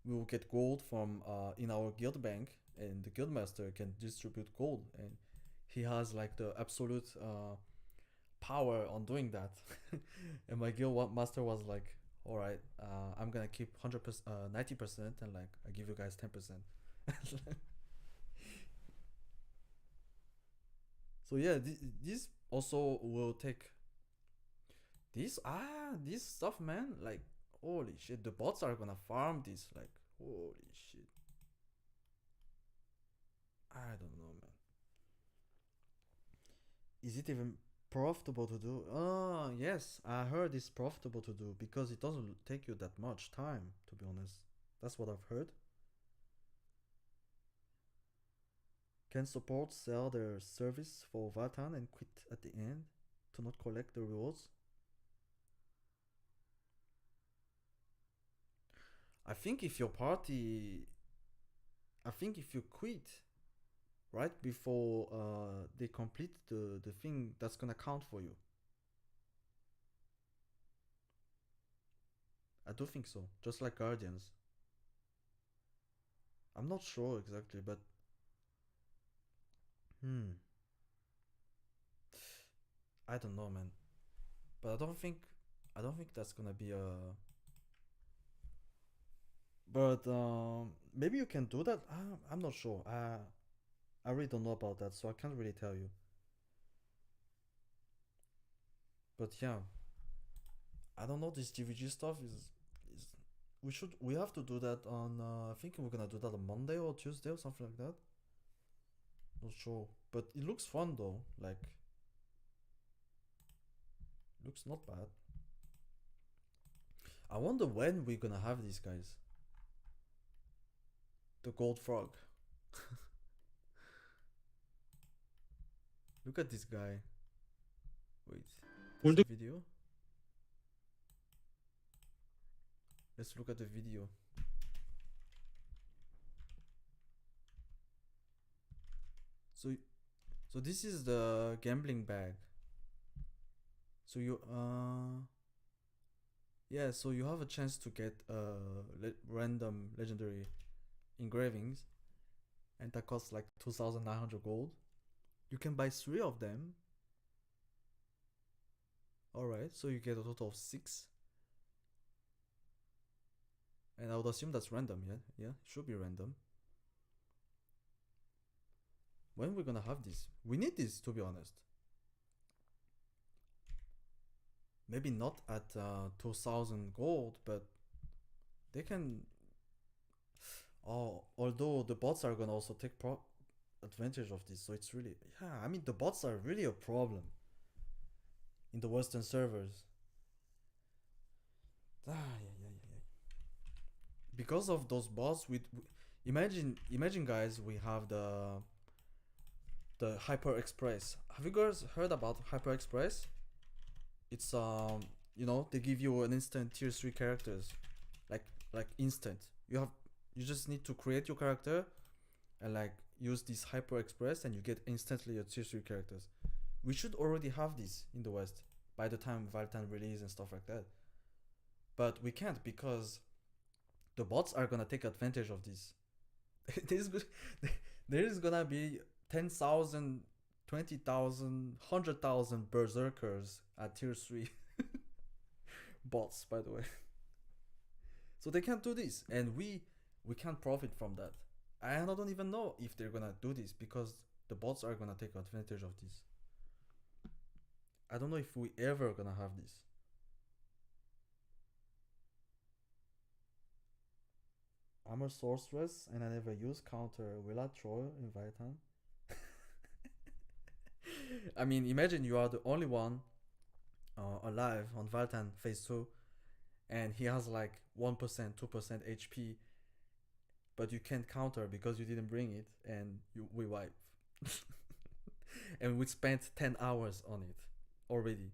we will get gold from in our guild bank, and the guild master can distribute gold, and he has like the absolute power on doing that. And my guild master was like, "All right, I'm gonna keep 100%, 90%, and like I give you guys 10%." So yeah, this also will take this stuff, man. Like holy shit, the bots are gonna farm this. Like holy shit, I don't know, man. Is it even profitable to do? Oh yes, I heard it's profitable to do because it doesn't take you that much time. To be honest, that's what I've heard. Can support sell their service for Valtan and quit at the end to not collect the rewards? I think if your party, I think if you quit right before they complete the thing, that's gonna count for you. I do think so. Just like Guardians. I'm not sure exactly, but hmm, I don't know, man. But I don't think that's gonna be a. But maybe you can do that. I'm not sure. I really don't know about that, so I can't really tell you. But yeah, I don't know. This GVG stuff is we have to do that on. I think we're gonna do that on Monday or Tuesday or something like that. Not sure, but it looks fun though. Like looks not bad. I wonder when we're gonna have these guys. The gold frog. Look at this guy. Wait, there's a Oldu. video. Let's look at the video. So, so this is the gambling bag. So you yeah, so you have a chance to get random legendary engravings, and that costs like 2,900 gold. You can buy 3 of them. All right, so you get a total of 6. And I would assume that's random, yeah? Yeah, it should be random. When we're gonna have this? We need this, to be honest. Maybe not at 2,000 gold, but they can. Oh, although the bots are gonna also take advantage of this, so it's really. Yeah, I mean, the bots are really a problem in the Western servers. Yeah, yeah, yeah, yeah. Because of those bots, imagine, guys, we have the Hyper Express. Have you guys heard about Hyper Express? It's they give you an instant tier 3 characters, like instant. You just need to create your character and like use this Hyper Express, and you get instantly your tier 3 characters. We should already have this in the West by the time Valtan release and stuff like that. But we can't because the bots are gonna take advantage of this. There's there is gonna be 10,000, 20,000, 100,000 berserkers at tier 3 bots, by the way. So they can't do this, and we can't profit from that. And I don't even know if they're gonna do this because the bots are gonna take advantage of this. I don't know if we ever gonna have this. I'm a sorceress and I never use counter. Will I troll in Valtan? I mean, imagine you are the only one alive on Valtan phase 2, and he has like 1%, 2% HP, but you can't counter because you didn't bring it, and we wipe. And we spent 10 hours on it already.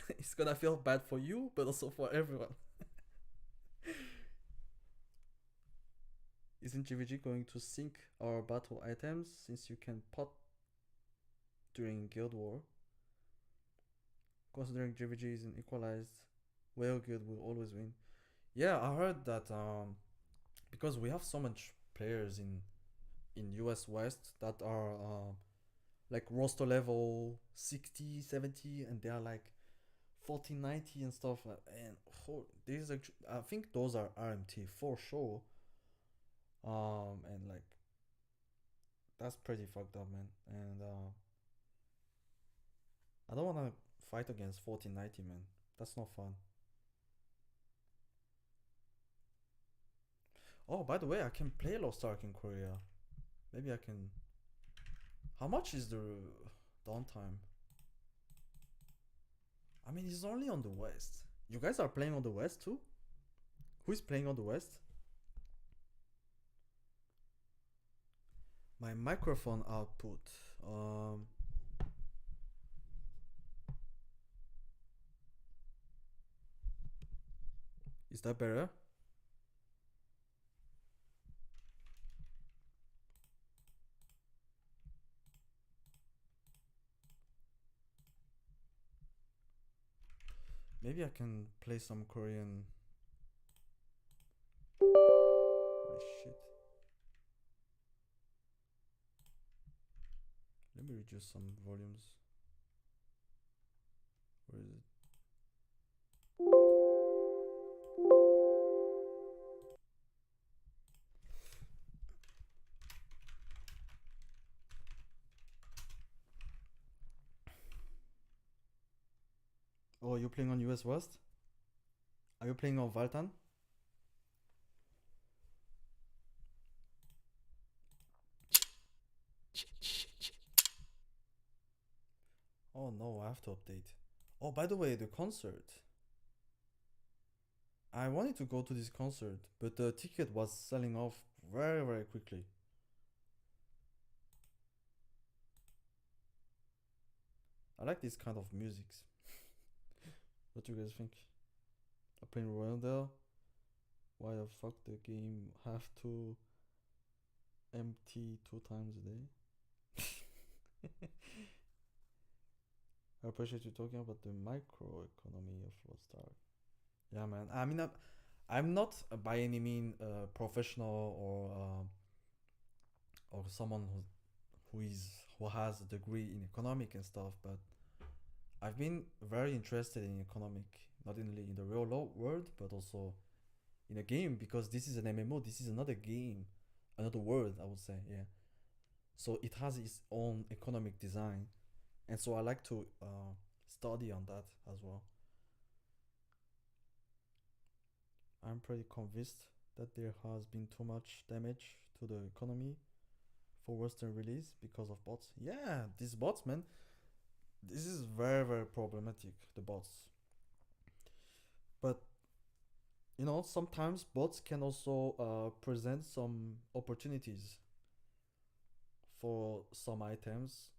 It's gonna feel bad for you, but also for everyone. Isn't GVG going to sync our battle items since you can pot during Guild War? Considering GVG is an equalized, well Guild will always win. Yeah, I heard that because we have so much players in US West that are like roster level 60, 70, and they are like 40, 90 and stuff. And these I think those are RMT for sure. And like that's pretty fucked up, man. And I don't wanna fight against 40, 90, man. That's not fun. Oh, by the way, I can play LOSTARK in Korea. Maybe I can. How much is the downtime? I mean, it's only on the West. You guys are playing on the West too? Who is playing on the West? My microphone output. Um, is that better? Maybe I can play some Korean. Holy shit. Let me reduce some volumes. Where is it? Oh, you're playing on US West? Are you playing on Valtan? Oh no, I have to update. Oh, by the way, the concert. I wanted to go to this concert, but the ticket was selling off very, very quickly. I like this kind of music. What do you guys think? I'm playing Royal. Why the fuck the game have to empty 2 times a day? I appreciate you talking about the microeconomy of LOSTARK. Yeah, man. I mean, I'm not by any mean professional or someone who has a degree in economic and stuff, but I've been very interested in economic, not only in the real world, but also in a game because this is an MMO. This is another game, another world, I would say. Yeah. So it has its own economic design, and so I like to study on that as well. I'm pretty convinced that there has been too much damage to the economy for Western release because of bots. Yeah, these bots, man. This is very, very problematic, the bots. But, sometimes bots can also present some opportunities for some items.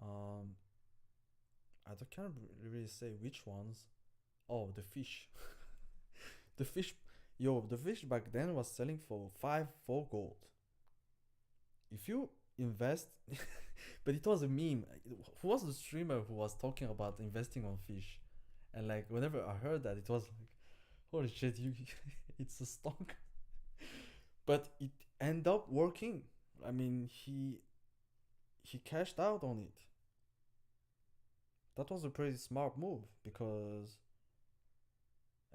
Um, can't really say which ones. Oh, the fish. The fish, the fish back then was selling for 4 gold. If you invest, but it was a meme. Who was the streamer who was talking about investing on fish? And like whenever I heard that, it was like, holy shit, you, it's a stock. But it ended up working. I mean, he cashed out on it. That was a pretty smart move because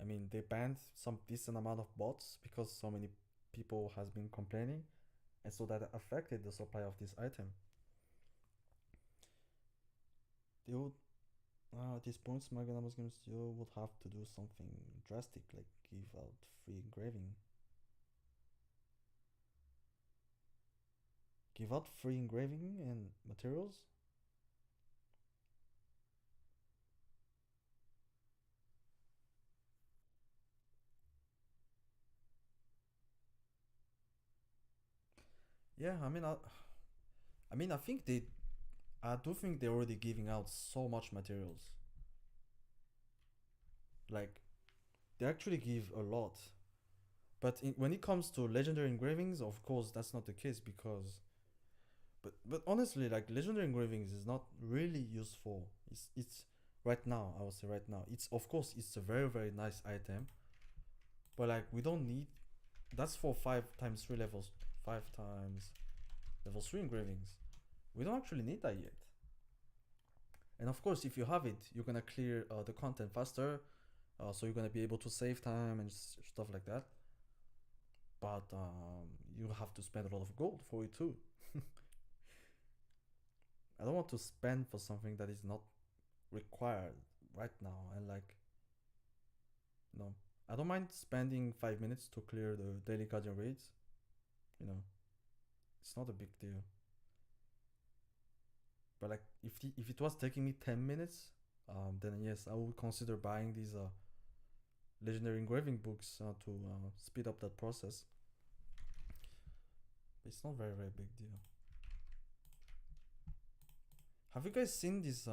I mean they banned some decent amount of bots because so many people has been complaining, and so that affected the supply of this item. They would at this point, Microeconomics games still would have to do something drastic like give out free engraving. Give out free engraving and materials? Yeah, I mean, I do think they're already giving out so much materials. Like, they actually give a lot. But when it comes to legendary engravings, of course, that's not the case because. But honestly, like legendary engravings is not really useful. It's right now. I would say right now. It's of course it's a very nice item, but like we don't need. That's for 5 times 3 levels. 5 times level 3 engravings. We don't actually need that yet. And of course, if you have it, you're gonna clear the content faster. So you're gonna be able to save time and stuff like that. But you have to spend a lot of gold for it too. I don't want to spend for something that is not required right now. And like, no, I don't mind spending 5 minutes to clear the daily guardian raids. You know, it's not a big deal. But like, if it was taking me 10 minutes, then yes, I would consider buying these legendary engraving books to speed up that process. But it's not very big deal. Have you guys seen this?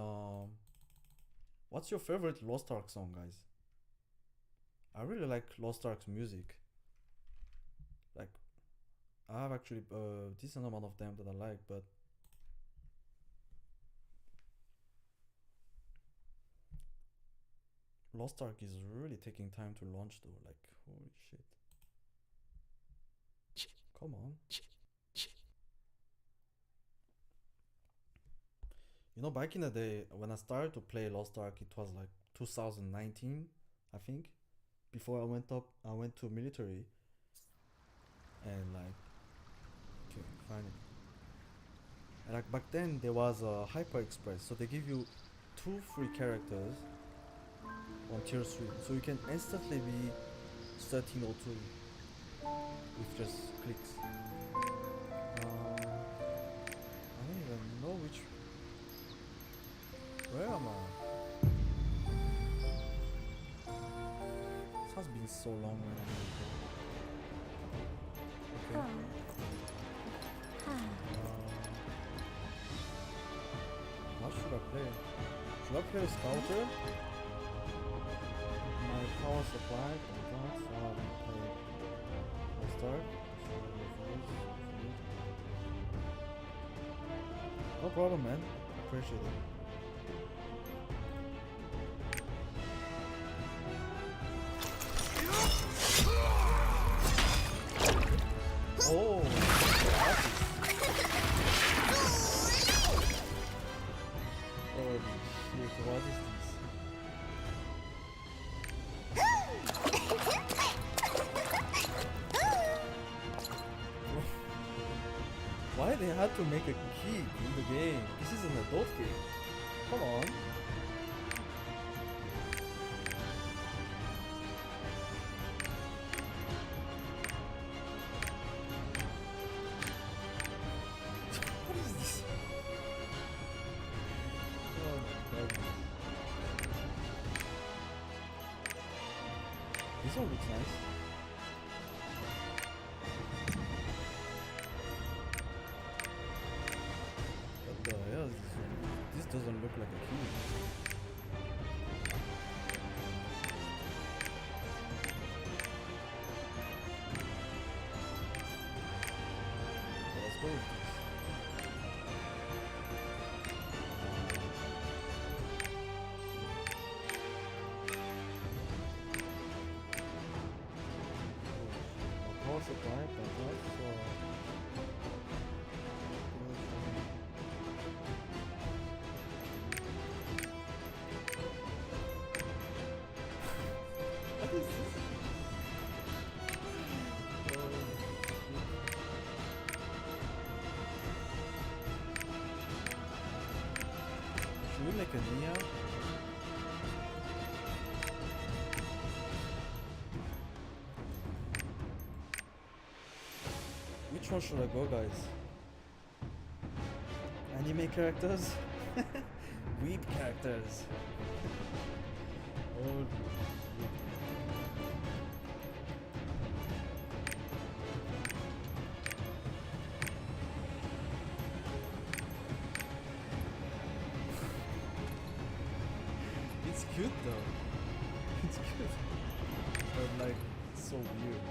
What's your favorite LOSTARK song, guys? I really like LOSTARK's music. Like, I have actually a decent amount of them that I like, but LOSTARK is really taking time to launch though. Like, holy shit. Come on. You know, back in the day when I started to play LOSTARK, it was like 2019, I think. Before I went to military, and like, okay, fine. And like back then there was a Hyper Express, so they give you 2 free characters on tier 3, so you can instantly be 1302 with just clicks. I don't even know which. Where am I? This has been so long. Okay. What should I play? Should I play a Scouter? My power supply, so I will play LOSTARK. No problem, man. Appreciate it. Oh, holy shit, what is this? Why they had to make a kid in the game? This is an adult game. Come on. What is this? Oh my god. This one looks nice. What the hell is this one? This doesn't look like a cube. Let's go with this. Power supply, but also what is this? Should we make a Nia? Which one should I go, guys? Anime characters? Weeb characters. Oh. cute though. It's cute. But like, so weird.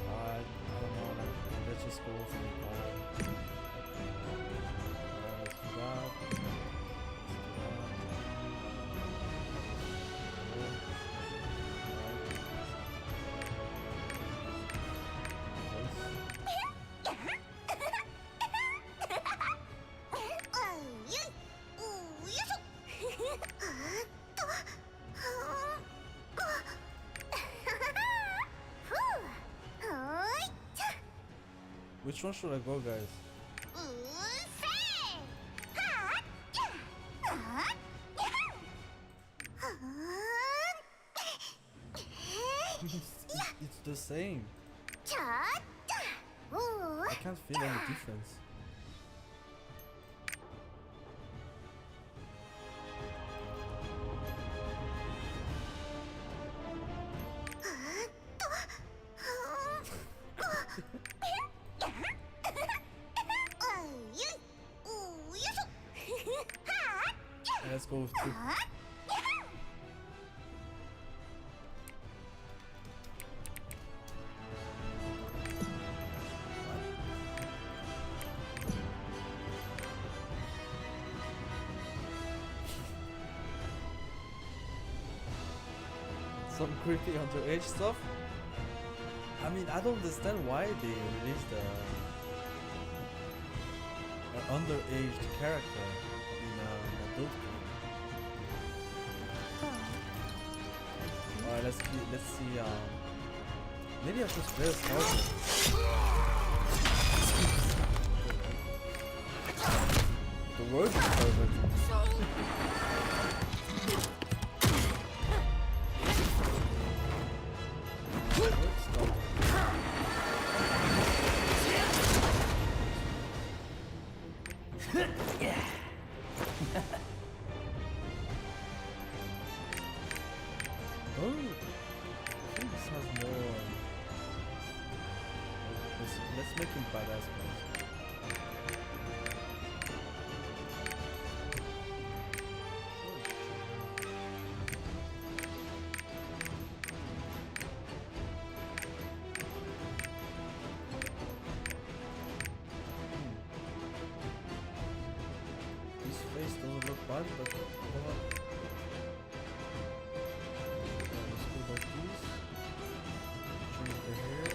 I don't know, like, let's just go for the car. Let's do that. Which one should I go, guys? It's the same. I can't feel any difference. Let's go with two. Some creepy underage stuff. I mean, I don't understand why they released an underage character in an adult game. Alright, let's see. Maybe I should play a starter. The word is perfect. Let's make him badass, guys. His face doesn't look bad, but let's go like this. Change the hair.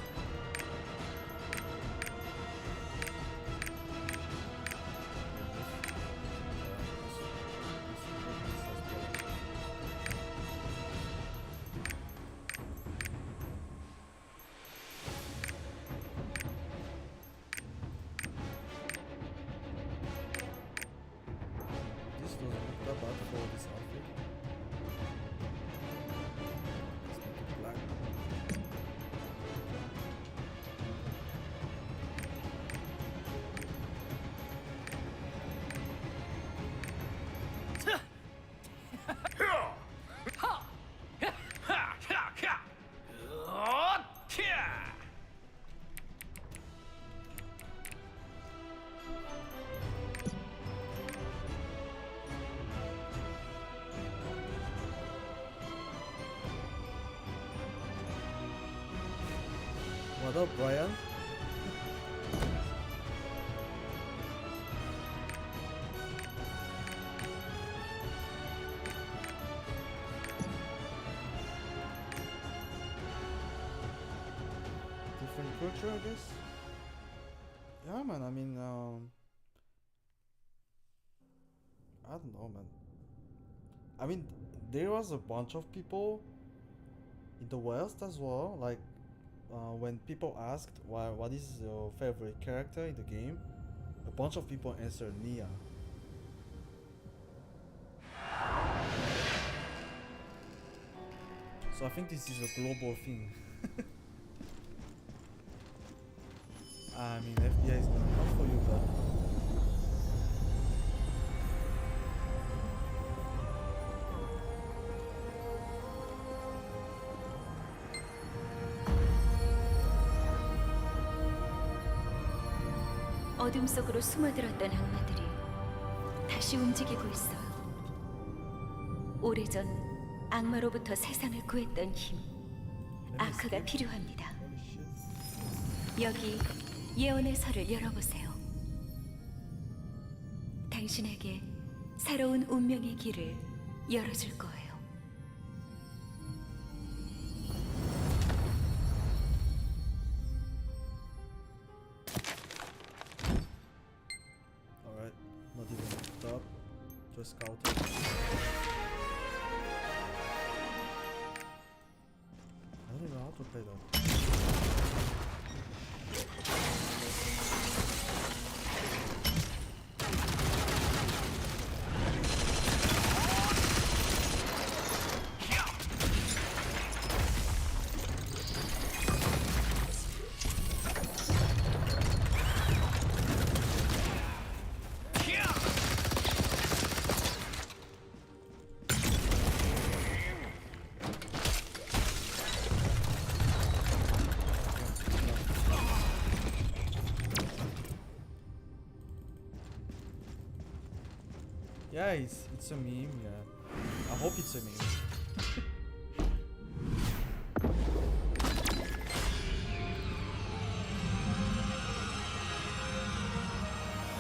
For this outfit. Let's make it black. What up, Brian? Different culture, I guess. Yeah, man. I mean, I don't know, man. I mean, there was a bunch of people in the West as well, like. When people asked what is your favorite character in the game, a bunch of people answered Nia. So I think this is a global thing. I mean, FBI is gonna come for you, but 어둠 속으로 숨어들었던 악마들이 다시 움직이고 있어요. 오래전 악마로부터 세상을 구했던 힘, 아크가 필요합니다. Holy shit. 여기 예언의 설을 열어보세요. 당신에게 새로운 운명의 길을 열어줄 거예요. Alright, not even looked up, just scouted. I don't even know how to play that. Yeah, it's a meme, yeah. I hope it's a meme.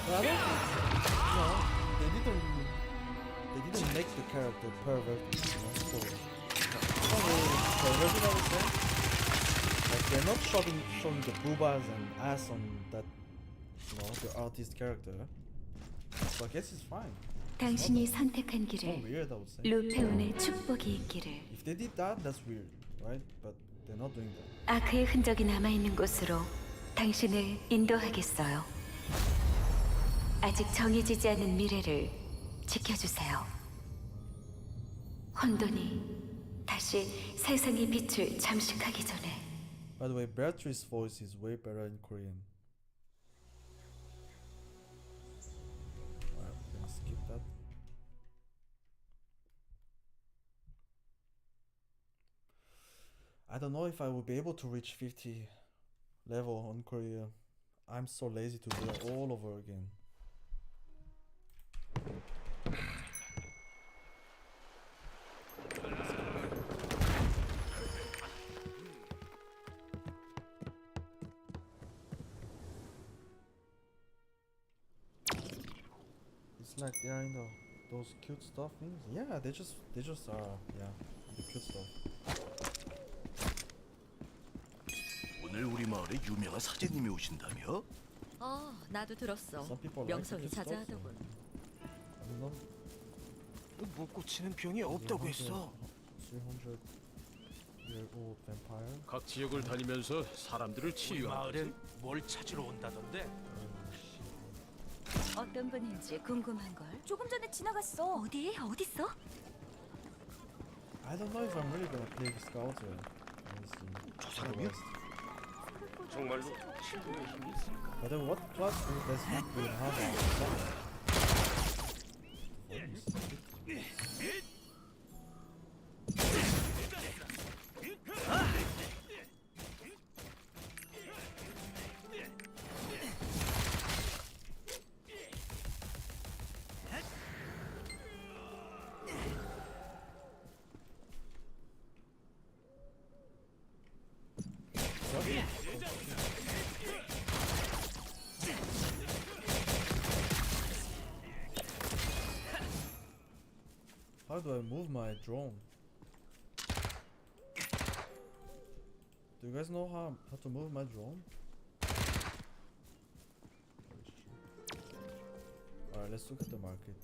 But I don't think, they didn't make the character pervert, so it's not really perverted, I would say. Like they're not showing the boobas and ass on that, the artist character. So I guess it's fine. 당신이 선택한 It's not 길에 weird, I would say. 루페온의 축복이 있기를. If they did that, that's weird, right? But they're not doing that. 아크의 흔적이 남아있는 곳으로 당신을 인도하겠어요. 아직 정해지지 않은 미래를 지켜주세요. 혼돈이 다시 세상의 빛을 잠식하기 전에. By the way, Beatrice's voice is way better in Korean. Alright, we're gonna skip that. I don't know if I will be able to reach 50 level on Korea. I'm so lazy to do it all over again. It's like they're in those cute stuff things. Yeah, they just are, yeah, the cute stuff. 오늘 우리 마을에 유명한 사제님이 오신다며? 나도 들었어. Some people like the 명성이 cute stuff. 자자하더군. I don't know. 못 고치는 병이 없다고 했어. 300 year old vampire. 각 지역을 다니면서 사람들을 우리 치유하는 마을엔 뭘 찾으러 온다던데? 어떤 분인지 궁금한걸? 조금 전에 지나갔어. 어디? 어딨어? I don't know if I'm really gonna play the scouter. Honestly. 저 사람이요? 정말로 신동의 힘이 있을까? But then what class does he will have How do I move my drone? Do you guys know how to move my drone? Alright, let's look at the market.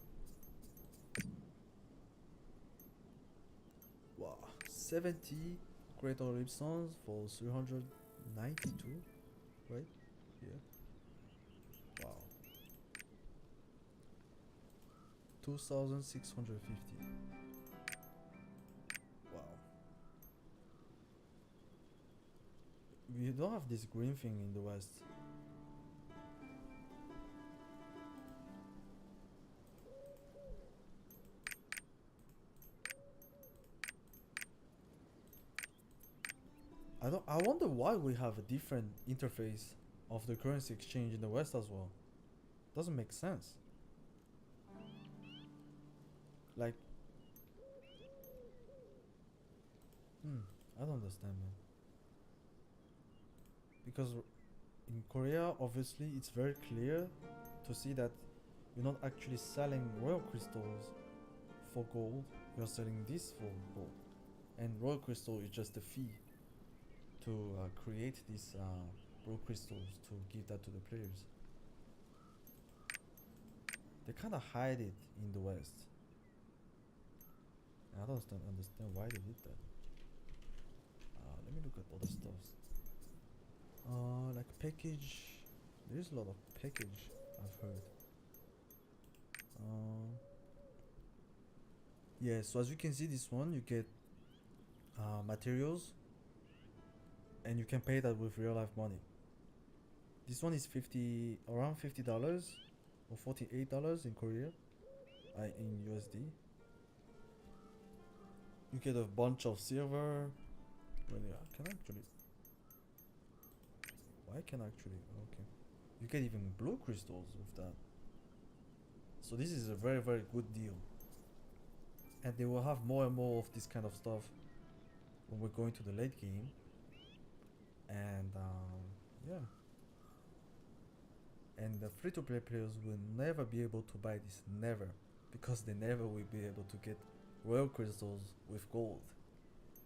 Wow, 70 Great Olive Stones for 392, right? Yeah. Wow. 2,650. Wow. We don't have this green thing in the West. I wonder why we have a different interface of the currency exchange in the West as well. Doesn't make sense. Like, I don't understand, man. Because in Korea, obviously, it's very clear to see that you're not actually selling royal crystals for gold. You're selling this for gold, and royal crystal is just a fee to create these royal crystals to give that to the players. They kind of hide it in the West. I don't understand why they did that. Let me look at other stuff. Like package. There's a lot of package I've heard. Yeah, so as you can see, this one you get materials, and you can pay that with real life money. This one is around $50 or $48 in Korea, in USD. You get a bunch of silver. Well, yeah, I can actually. Why can I actually? Okay. You get even blue crystals with that. So this is a very, very good deal. And they will have more and more of this kind of stuff when we're going to the late game. And yeah. And the free-to-play players will never be able to buy this. Never. Because they never will be able to get royal crystals with gold.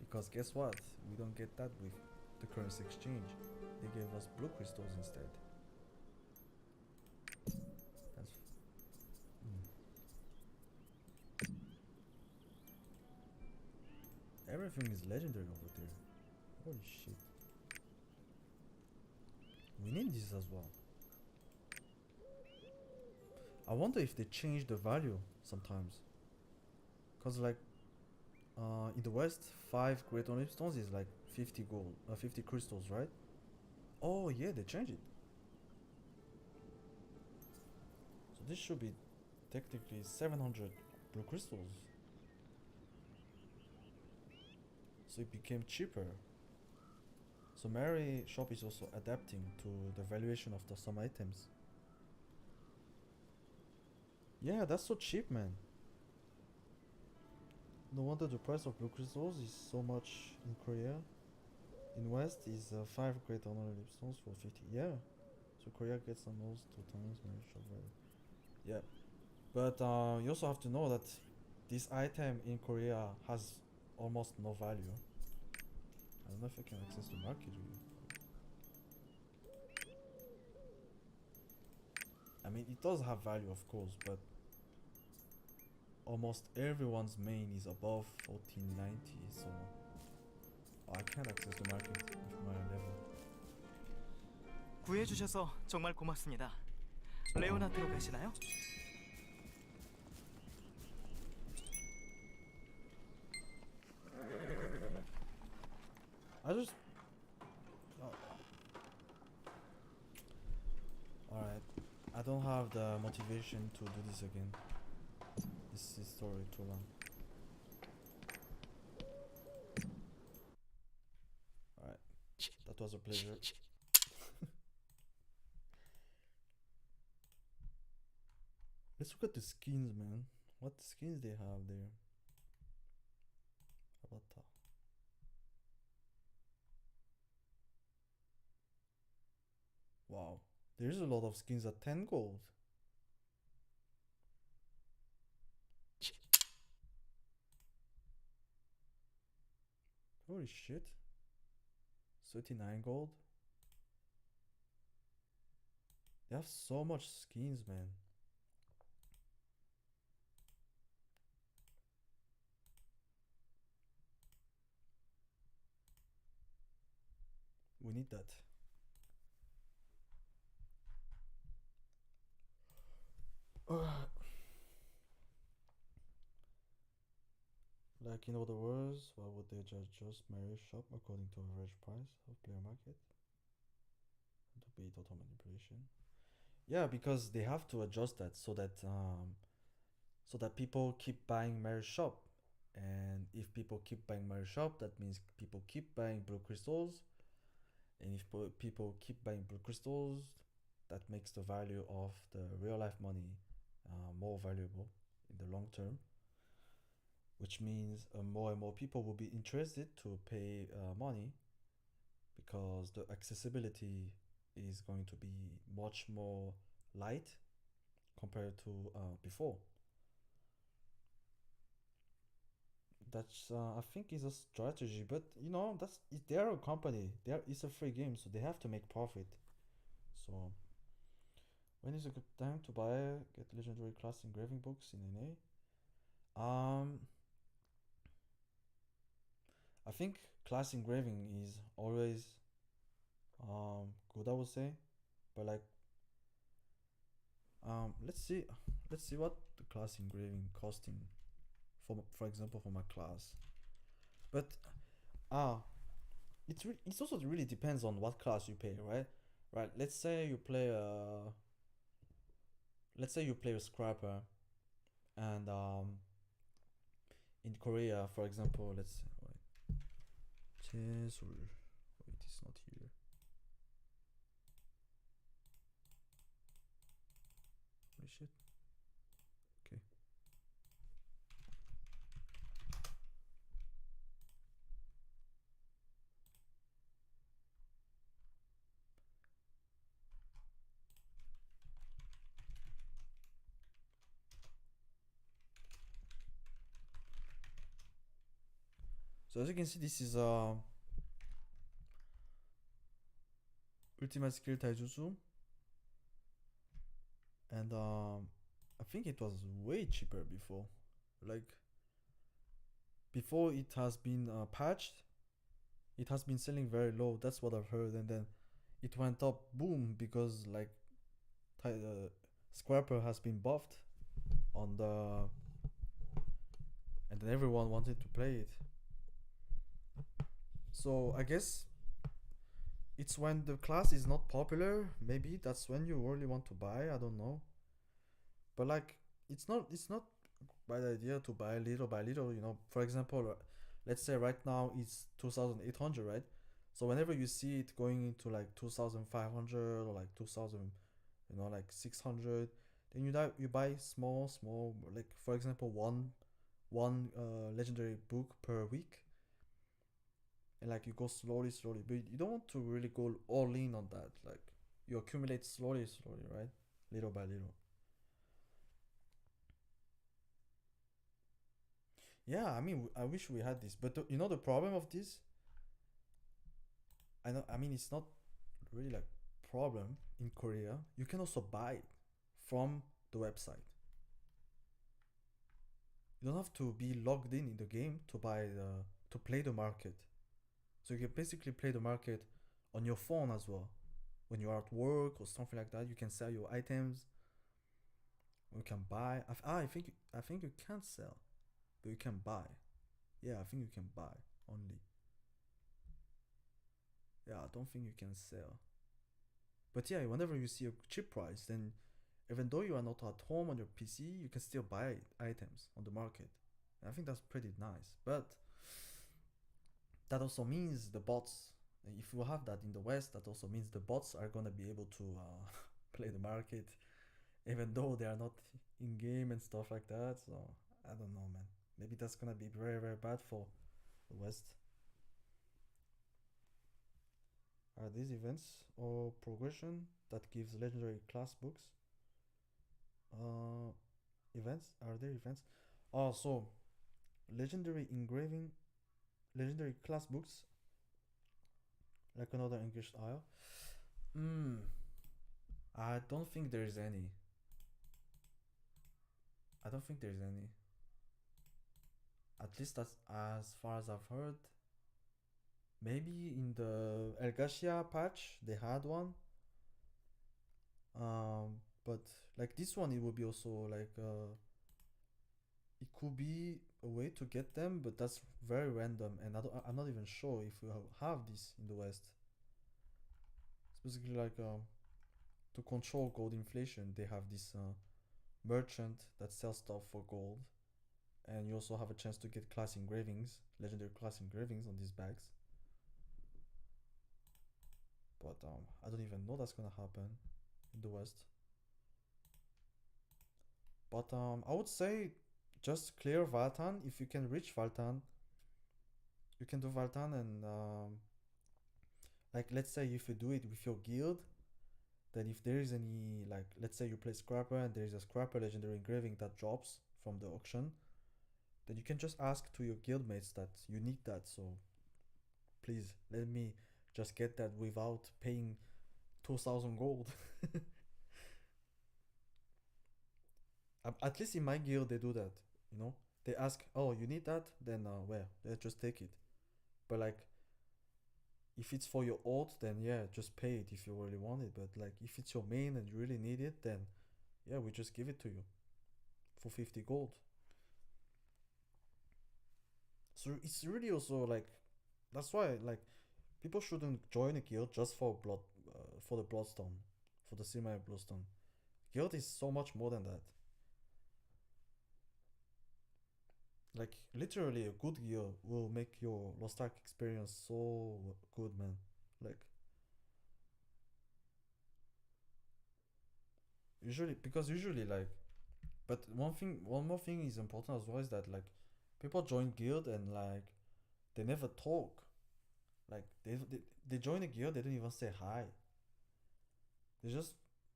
Because guess what? We don't get that with the currency exchange. They gave us blue crystals instead. That's Everything is legendary over there. Holy shit. We need this as well. I wonder if they change the value sometimes. Cause like in the West, 5 great onyx stones is like 50 gold, 50 crystals, right? Oh yeah, they changed it. So this should be technically 700 blue crystals. So it became cheaper. So Mary shop is also adapting to the valuation of some items. Yeah, that's so cheap, man. No wonder the price of blue crystals is so much in Korea. In West is 5 great honor lipstones for 50. Yeah, so Korea gets almost 2 times Mary shop value. Yeah, but you also have to know that this item in Korea has almost no value. I don't know if I can access the market really. I mean, it does have value, of course, but almost everyone's main is above 1490, so I can't access the market with my level. 구해주셔서 정말 고맙습니다. 레오나트로 가시나요? I just alright, I don't have the motivation to do this again. This is story too long. Alright, that was a pleasure. Let's look at the skins, man. What skins they have there? Avatar. Wow, there's a lot of skins at 10 gold. Holy shit. 39 gold. They have so much skins, man. We need that. Like in other words, why would they just marry shop according to average price of player market? To be total manipulation. Yeah, because they have to adjust that so that people keep buying marry shop. And if people keep buying marry shop, that means people keep buying blue crystals. And if people keep buying blue crystals, that makes the value of the real life money more valuable in the long term, which means more and more people will be interested to pay money because the accessibility is going to be much more light compared to before. That's I think is a strategy, but you know that's they're a company. It's a free game, so they have to make profit. So when is a good time to buy get legendary class engraving books in NA? I think class engraving is always good, I would say, but like let's see what the class engraving costing for example for my class. But ah it's also really depends on what class you play, right? Right. Let's say you play a scrapper, and in Korea, for example, let's wait, 채술. Wait, it's not here. Holy shit. Okay. So as you can see, this is Ultimate Skill Taijutsu, and I think it was way cheaper before. Like before it has been patched, it has been selling very low. That's what I've heard, and then it went up boom because like Scrapper has been buffed on the, and then everyone wanted to play it. So I guess it's when the class is not popular, maybe that's when you really want to buy, I don't know. But like it's not a bad idea to buy little by little, you know. For example, let's say right now it's 2800, right? So whenever you see it going into like 2500 or like 2000, you know, like 600, then you buy small, like for example one legendary book per week, and like you go slowly, but you don't want to really go all in on that. Like you accumulate slowly, right? Little by little. Yeah, I mean, I wish we had this, but you know the problem of this. I know. I mean, it's not really like problem in Korea. You can also buy it from the website. You don't have to be logged in the game to buy to play the market. So you can basically play the market on your phone as well. When you are at work or something like that, you can sell your items. You can buy. I think you can't sell, but you can buy. Yeah, I think you can buy only. Yeah, I don't think you can sell. But yeah, whenever you see a cheap price, then even though you are not at home on your PC, you can still buy items on the market. And I think that's pretty nice. But that also means the bots, if you have that in the West, that also means the bots are gonna be able to play the market, even though they are not in game and stuff like that. So I don't know, man. Maybe that's gonna be very, very bad for the West. Are these events or progression that gives legendary class books? Events? Are there events? Oh, so legendary engraving, legendary class books, like another English style. I don't think there is any. I don't think there's any. At least as far as I've heard. Maybe in the El Gashia patch they had one. But like this one, it would be also like it could be a way to get them, but that's very random, and I'm not even sure if we have this in the West. It's basically like to control gold inflation, they have this merchant that sells stuff for gold, and you also have a chance to get class engravings, legendary class engravings on these bags. But I don't even know that's gonna happen. in the West. But I would say just clear Valtan. If you can reach Valtan, you can do Valtan, and like let's say if you do it with your guild, then if there is any, like let's say you play Scrapper and there is a Scrapper legendary engraving that drops from the auction, then you can just ask to your guildmates that you need that, so please let me just get that without paying 2000 gold. At least in my guild they do that, you know. They ask, oh, you need that, then well, let's just take it. But like if it's for your ult, then yeah, just pay it if you really want it. But like if it's your main and you really need it, then yeah, we just give it to you for 50 gold. So it's really also like, that's why like people shouldn't join a guild just for for the bloodstone, for the semi bloodstone. Guild is so much more than that. Like literally a good guild will make your LOSTARK experience so good, man. Like usually like, but one more thing is important as well, is that like people join guild and like they never talk. Like they join a guild, they don't even say hi. They just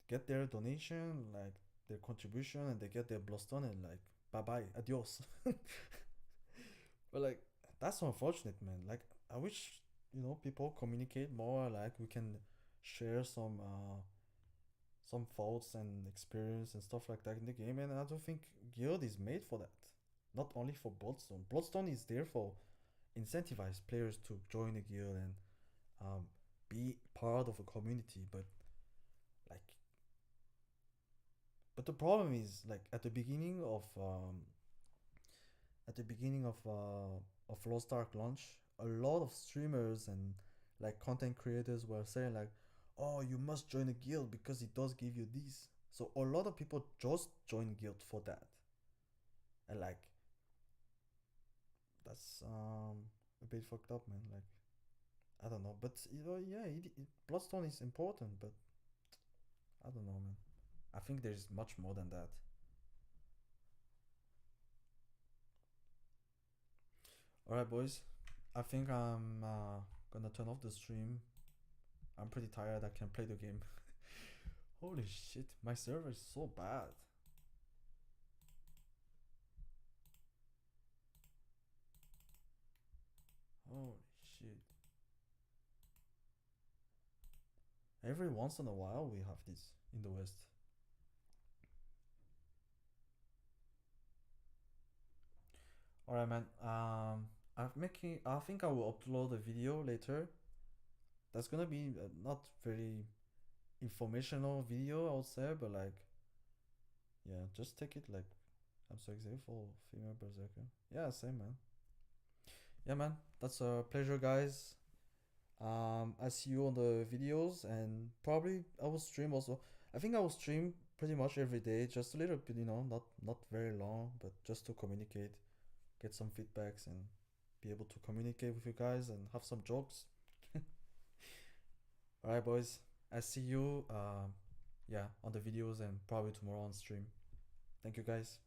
get their donation, like their contribution, and they get their bloodstone, and like bye bye, adios. But like that's unfortunate, man. Like I wish, you know, people communicate more. Like we can share some thoughts and experience and stuff like that in the game. And I don't think guild is made for that. Not only for bloodstone. Bloodstone is there for incentivize players to join a guild and be part of a community. Like but the problem is like at the beginning of Lost Ark launch, a lot of streamers and like content creators were saying like, "Oh, you must join a guild because it does give you this." So a lot of people just join guild for that, and like that's a bit fucked up, man. Like I don't know, but you know, yeah, Bloodstone is important, but I don't know, man. I think there's much more than that. Alright, boys. I think I'm gonna turn off the stream. I'm pretty tired. I can't play the game. Holy shit, my server is so bad. Holy shit. Every once in a while we have this in the West. Alright, man. I think I will upload a video later. That's gonna be not very informational video, I would say, but like, yeah, just take it like, I'm so excited for female berserker. Yeah, same, man. Yeah, man. That's a pleasure, guys. I see you on the videos, and probably I will stream also. I think I will stream pretty much every day, just a little bit, you know, not very long, but just to communicate, get some feedbacks, and be able to communicate with you guys and have some jokes. All right, boys. I see you, yeah, on the videos and probably tomorrow on stream. Thank you, guys.